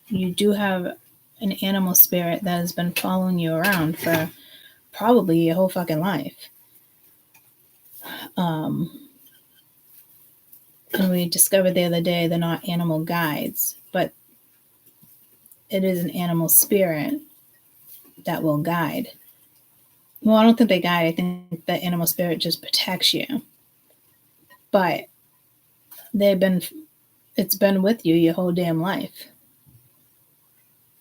you do have an animal spirit that has been following you around for probably your whole fucking life. And we discovered the other day they're not animal guides, but it is an animal spirit that will guide. Well, I don't think they guide. I think the animal spirit just protects you. But it's been with you your whole damn life.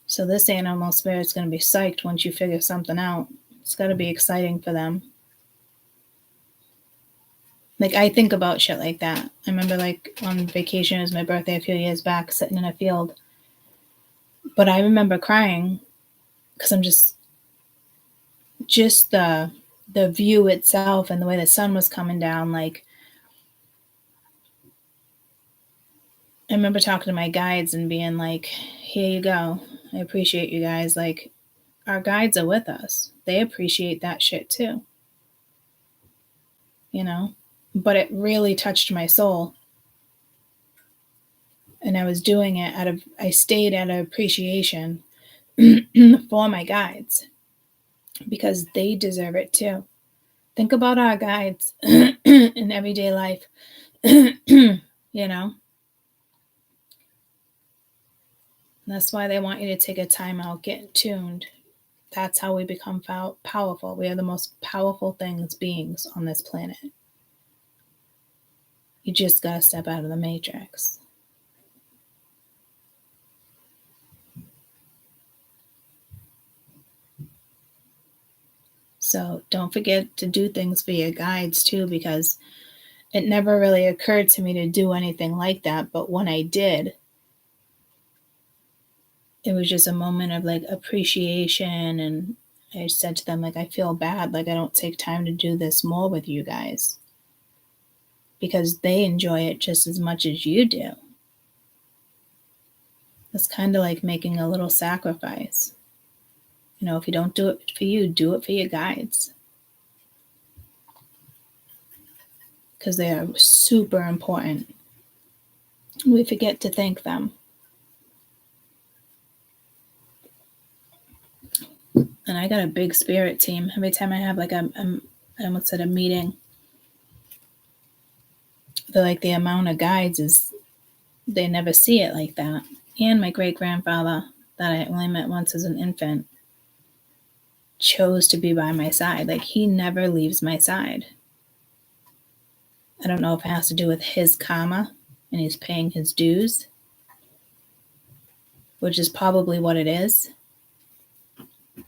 So this animal spirit's going to be psyched once you figure something out. It's got to be exciting for them. Like, I think about shit like that. I remember, like, on vacation, it was my birthday a few years back, sitting in a field. But I remember crying because I'm just the view itself and the way the sun was coming down. Like, I remember talking to my guides and being like, here you go. I appreciate you guys. Like, our guides are with us. They appreciate that shit too. You know? But it really touched my soul. And I was doing it I stayed out of appreciation for my guides because they deserve it too. Think about our guides in everyday life, you know? That's why they want you to take a time out, get tuned. That's how we become powerful. We are the most powerful beings on this planet. You just gotta step out of the matrix. So don't forget to do things for your guides too, because it never really occurred to me to do anything like that. But when I did, it was just a moment of like appreciation. And I said to them, like, I feel bad. Like, I don't take time to do this more with you guys because they enjoy it just as much as you do. It's kind of like making a little sacrifice. You know, if you don't do it for you, do it for your guides. Because they are super important. We forget to thank them. And I got a big spirit team. Every time I have like I almost said a meeting, the amount of guides is, they never see it like that. And my great-grandfather that I only met once as an infant chose to be by my side. Like, he never leaves my side. I don't know if it has to do with his karma and he's paying his dues, which is probably what it is.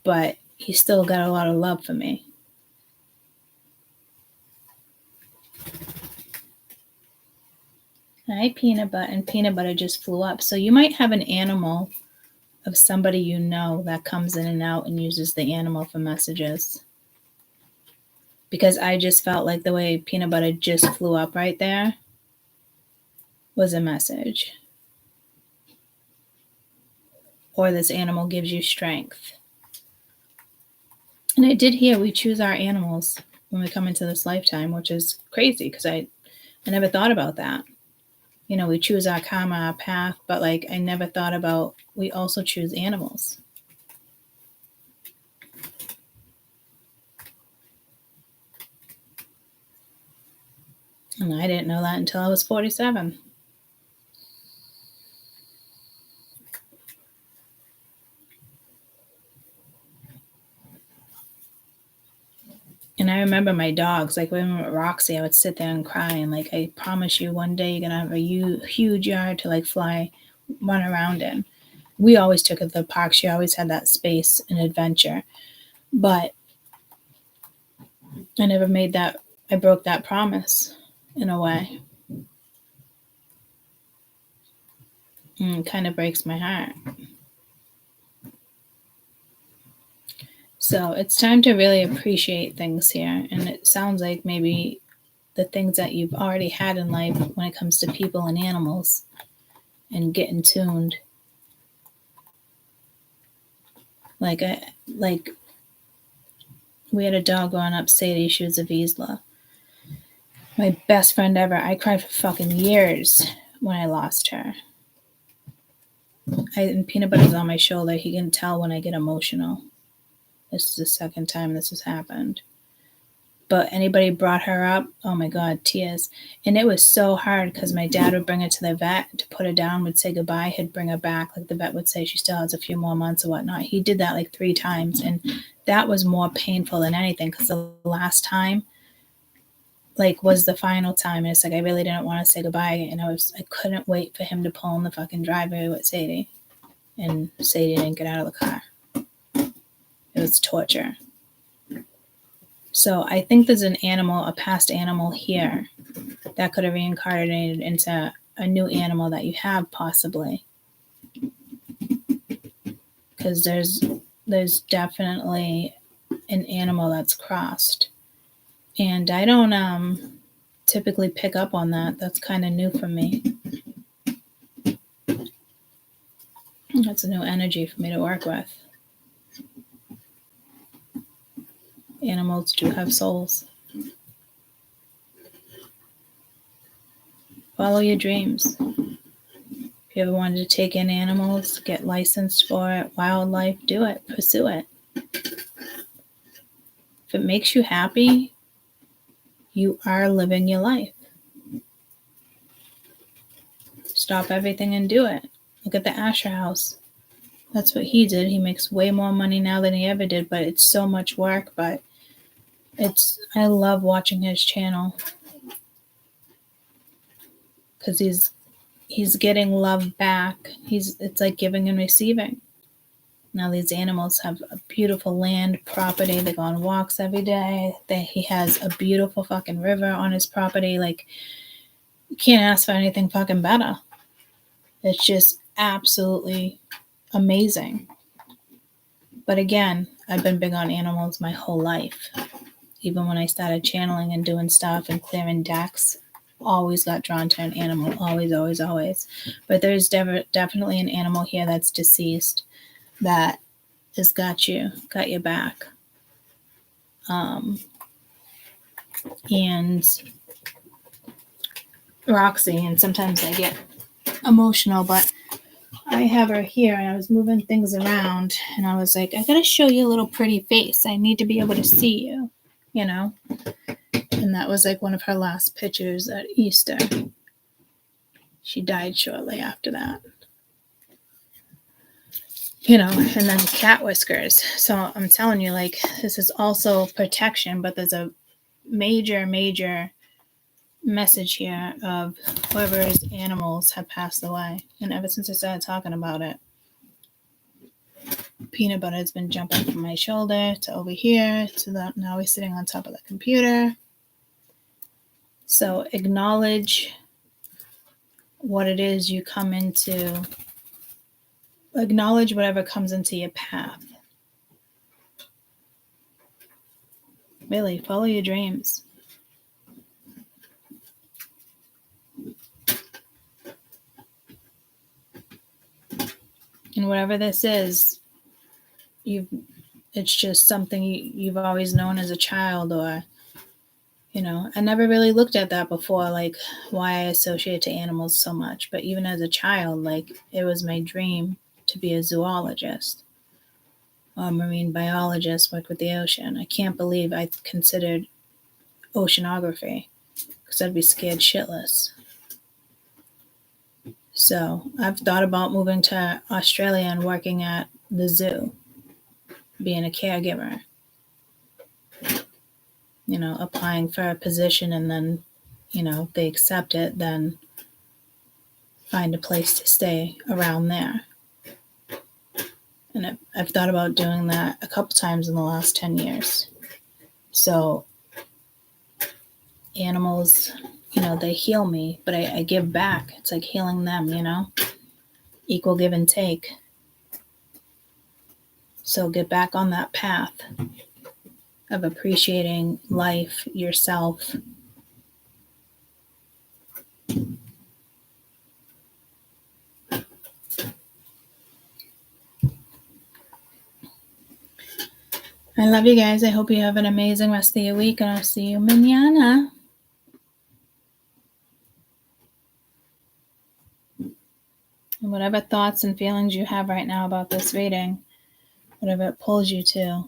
But he still got a lot of love for me. Hi, Peanut Butter. And Peanut Butter just flew up. So you might have an animal of somebody you know that comes in and out and uses the animal for messages. Because I just felt like the way Peanut Butter just flew up right there was a message. Or this animal gives you strength. And I did hear we choose our animals when we come into this lifetime, which is crazy because I never thought about that. You know, we choose our karma, our path, but like I never thought about we also choose animals. And I didn't know that until I was 47. And I remember my dogs, like when we were with Roxy, I would sit there and cry. And like, I promise you one day you're going to have a huge yard to like run around in. We always took her to the park. She always had that space and adventure. But I never I broke that promise in a way. And it kind of breaks my heart. So it's time to really appreciate things here. And it sounds like maybe the things that you've already had in life when it comes to people and animals and getting tuned. Like we had a dog growing up, Sadie. She was a Vizsla. My best friend ever. I cried for fucking years when I lost her. And Peanut Butter's on my shoulder. He can tell when I get emotional. This is the second time this has happened. But anybody brought her up, oh my God, tears. And it was so hard because my dad would bring her to the vet to put her down, would say goodbye, he'd bring her back. Like the vet would say she still has a few more months or whatnot. He did that like 3 times. And that was more painful than anything because the last time, like, was the final time. And it's like I really didn't want to say goodbye. And I couldn't wait for him to pull in the fucking driveway with Sadie. And Sadie didn't get out of the car. It was torture. So I think there's an animal, a past animal here that could have reincarnated into a new animal that you have possibly. Because there's definitely an animal that's crossed. And I don't typically pick up on that. That's kind of new for me. That's a new energy for me to work with. Animals do have souls. Follow your dreams. If you ever wanted to take in animals, get licensed for it, wildlife, do it, pursue it. If it makes you happy, you are living your life. Stop everything and do it. Look at the Asher House. That's what he did. He makes way more money now than he ever did, but it's so much work, but I love watching his channel because he's getting love back. It's like giving and receiving. Now these animals have a beautiful land property. They go on walks every day. He has a beautiful fucking river on his property. Like, you can't ask for anything fucking better. It's just absolutely amazing. But again, I've been big on animals my whole life. Even when I started channeling and doing stuff and clearing decks, always got drawn to an animal. Always, always, always. But there's definitely an animal here that's deceased that has got your back. And Roxy, and sometimes I get emotional, but I have her here and I was moving things around and I was like, I gotta show you a little pretty face. I need to be able to see you, you know? And that was like one of her last pictures at Easter. She died shortly after that. You know, and then cat whiskers. So I'm telling you, like, this is also protection, but there's a major, major message here of whoever's animals have passed away. And ever since I started talking about it, Peanut Butter has been jumping from my shoulder to over here to that. Now he's sitting on top of the computer. So acknowledge what it is you come into. Acknowledge whatever comes into your path. Really, follow your dreams. And whatever this is, it's just something you've always known as a child, or, you know, I never really looked at that before, like why I associate to animals so much. But even as a child, like, it was my dream to be a zoologist or a marine biologist, work with the ocean. I can't believe I considered oceanography because I'd be scared shitless. So I've thought about moving to Australia and working at the zoo, being a caregiver, you know, applying for a position, and then, you know, if they accept it, then find a place to stay around there. And I've thought about doing that a couple times in the last 10 years. So animals, you know, they heal me, but I give back. It's like healing them, you know, equal give and take. So get back on that path of appreciating life, yourself. I love you guys. I hope you have an amazing rest of your week, and I'll see you mañana. whatever thoughts and feelings you have right now about this reading, whatever it pulls you to,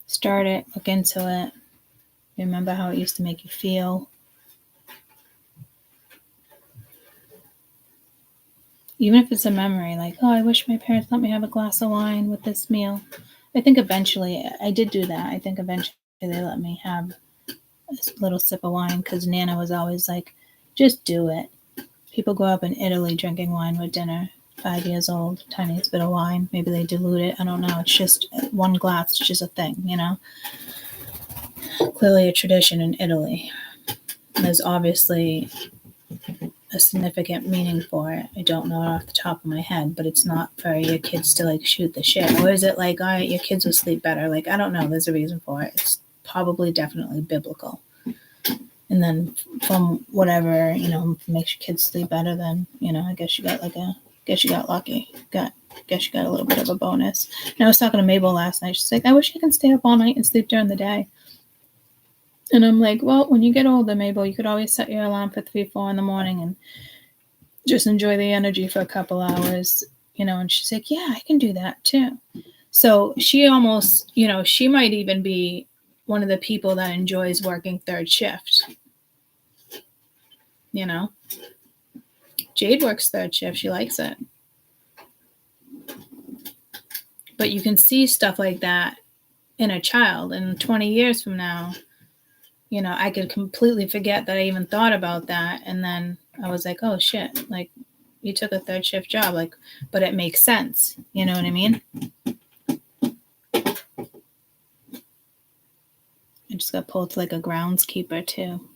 start it, look into it. Remember how it used to make you feel. Even if it's a memory, like, oh, I wish my parents let me have a glass of wine with this meal. I think eventually, I did do that. I think eventually they let me have a little sip of wine because Nana was always like, just do it. People grow up in Italy drinking wine with dinner, 5 years old, tiniest bit of wine. Maybe they dilute it. I don't know. It's just one glass. It's just a thing, you know? Clearly a tradition in Italy. There's obviously a significant meaning for it. I don't know it off the top of my head, but it's not for your kids to like shoot the shit. Or is it like, all right, your kids will sleep better? Like, I don't know. There's a reason for it. It's probably definitely biblical. And then from whatever, you know, makes your kids sleep better, then, you know, I guess you got lucky. Guess you got a little bit of a bonus. And I was talking to Mabel last night. She's like, I wish I could stay up all night and sleep during the day. And I'm like, well, when you get older, Mabel, you could always set your alarm for 3, 4 in the morning and just enjoy the energy for a couple hours, you know. And she's like, yeah, I can do that too. So she almost, you know, she might even be one of the people that enjoys working third shift. You know, Jade works third shift. She likes it. But you can see stuff like that in a child. And 20 years from now, you know, I could completely forget that I even thought about that. And then I was like, oh, shit. Like, you took a third shift job. Like, but it makes sense. You know what I mean? I just got pulled to like a groundskeeper, too.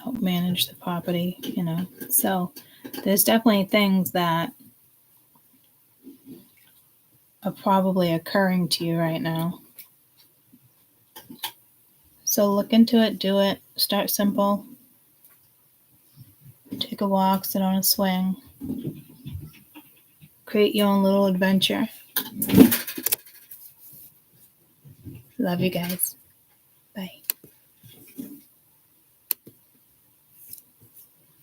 Help manage the property, you know. So there's definitely things that are probably occurring to you right now. So look into it, do it, start simple. Take a walk, sit on a swing. Create your own little adventure. Love you guys. Bye.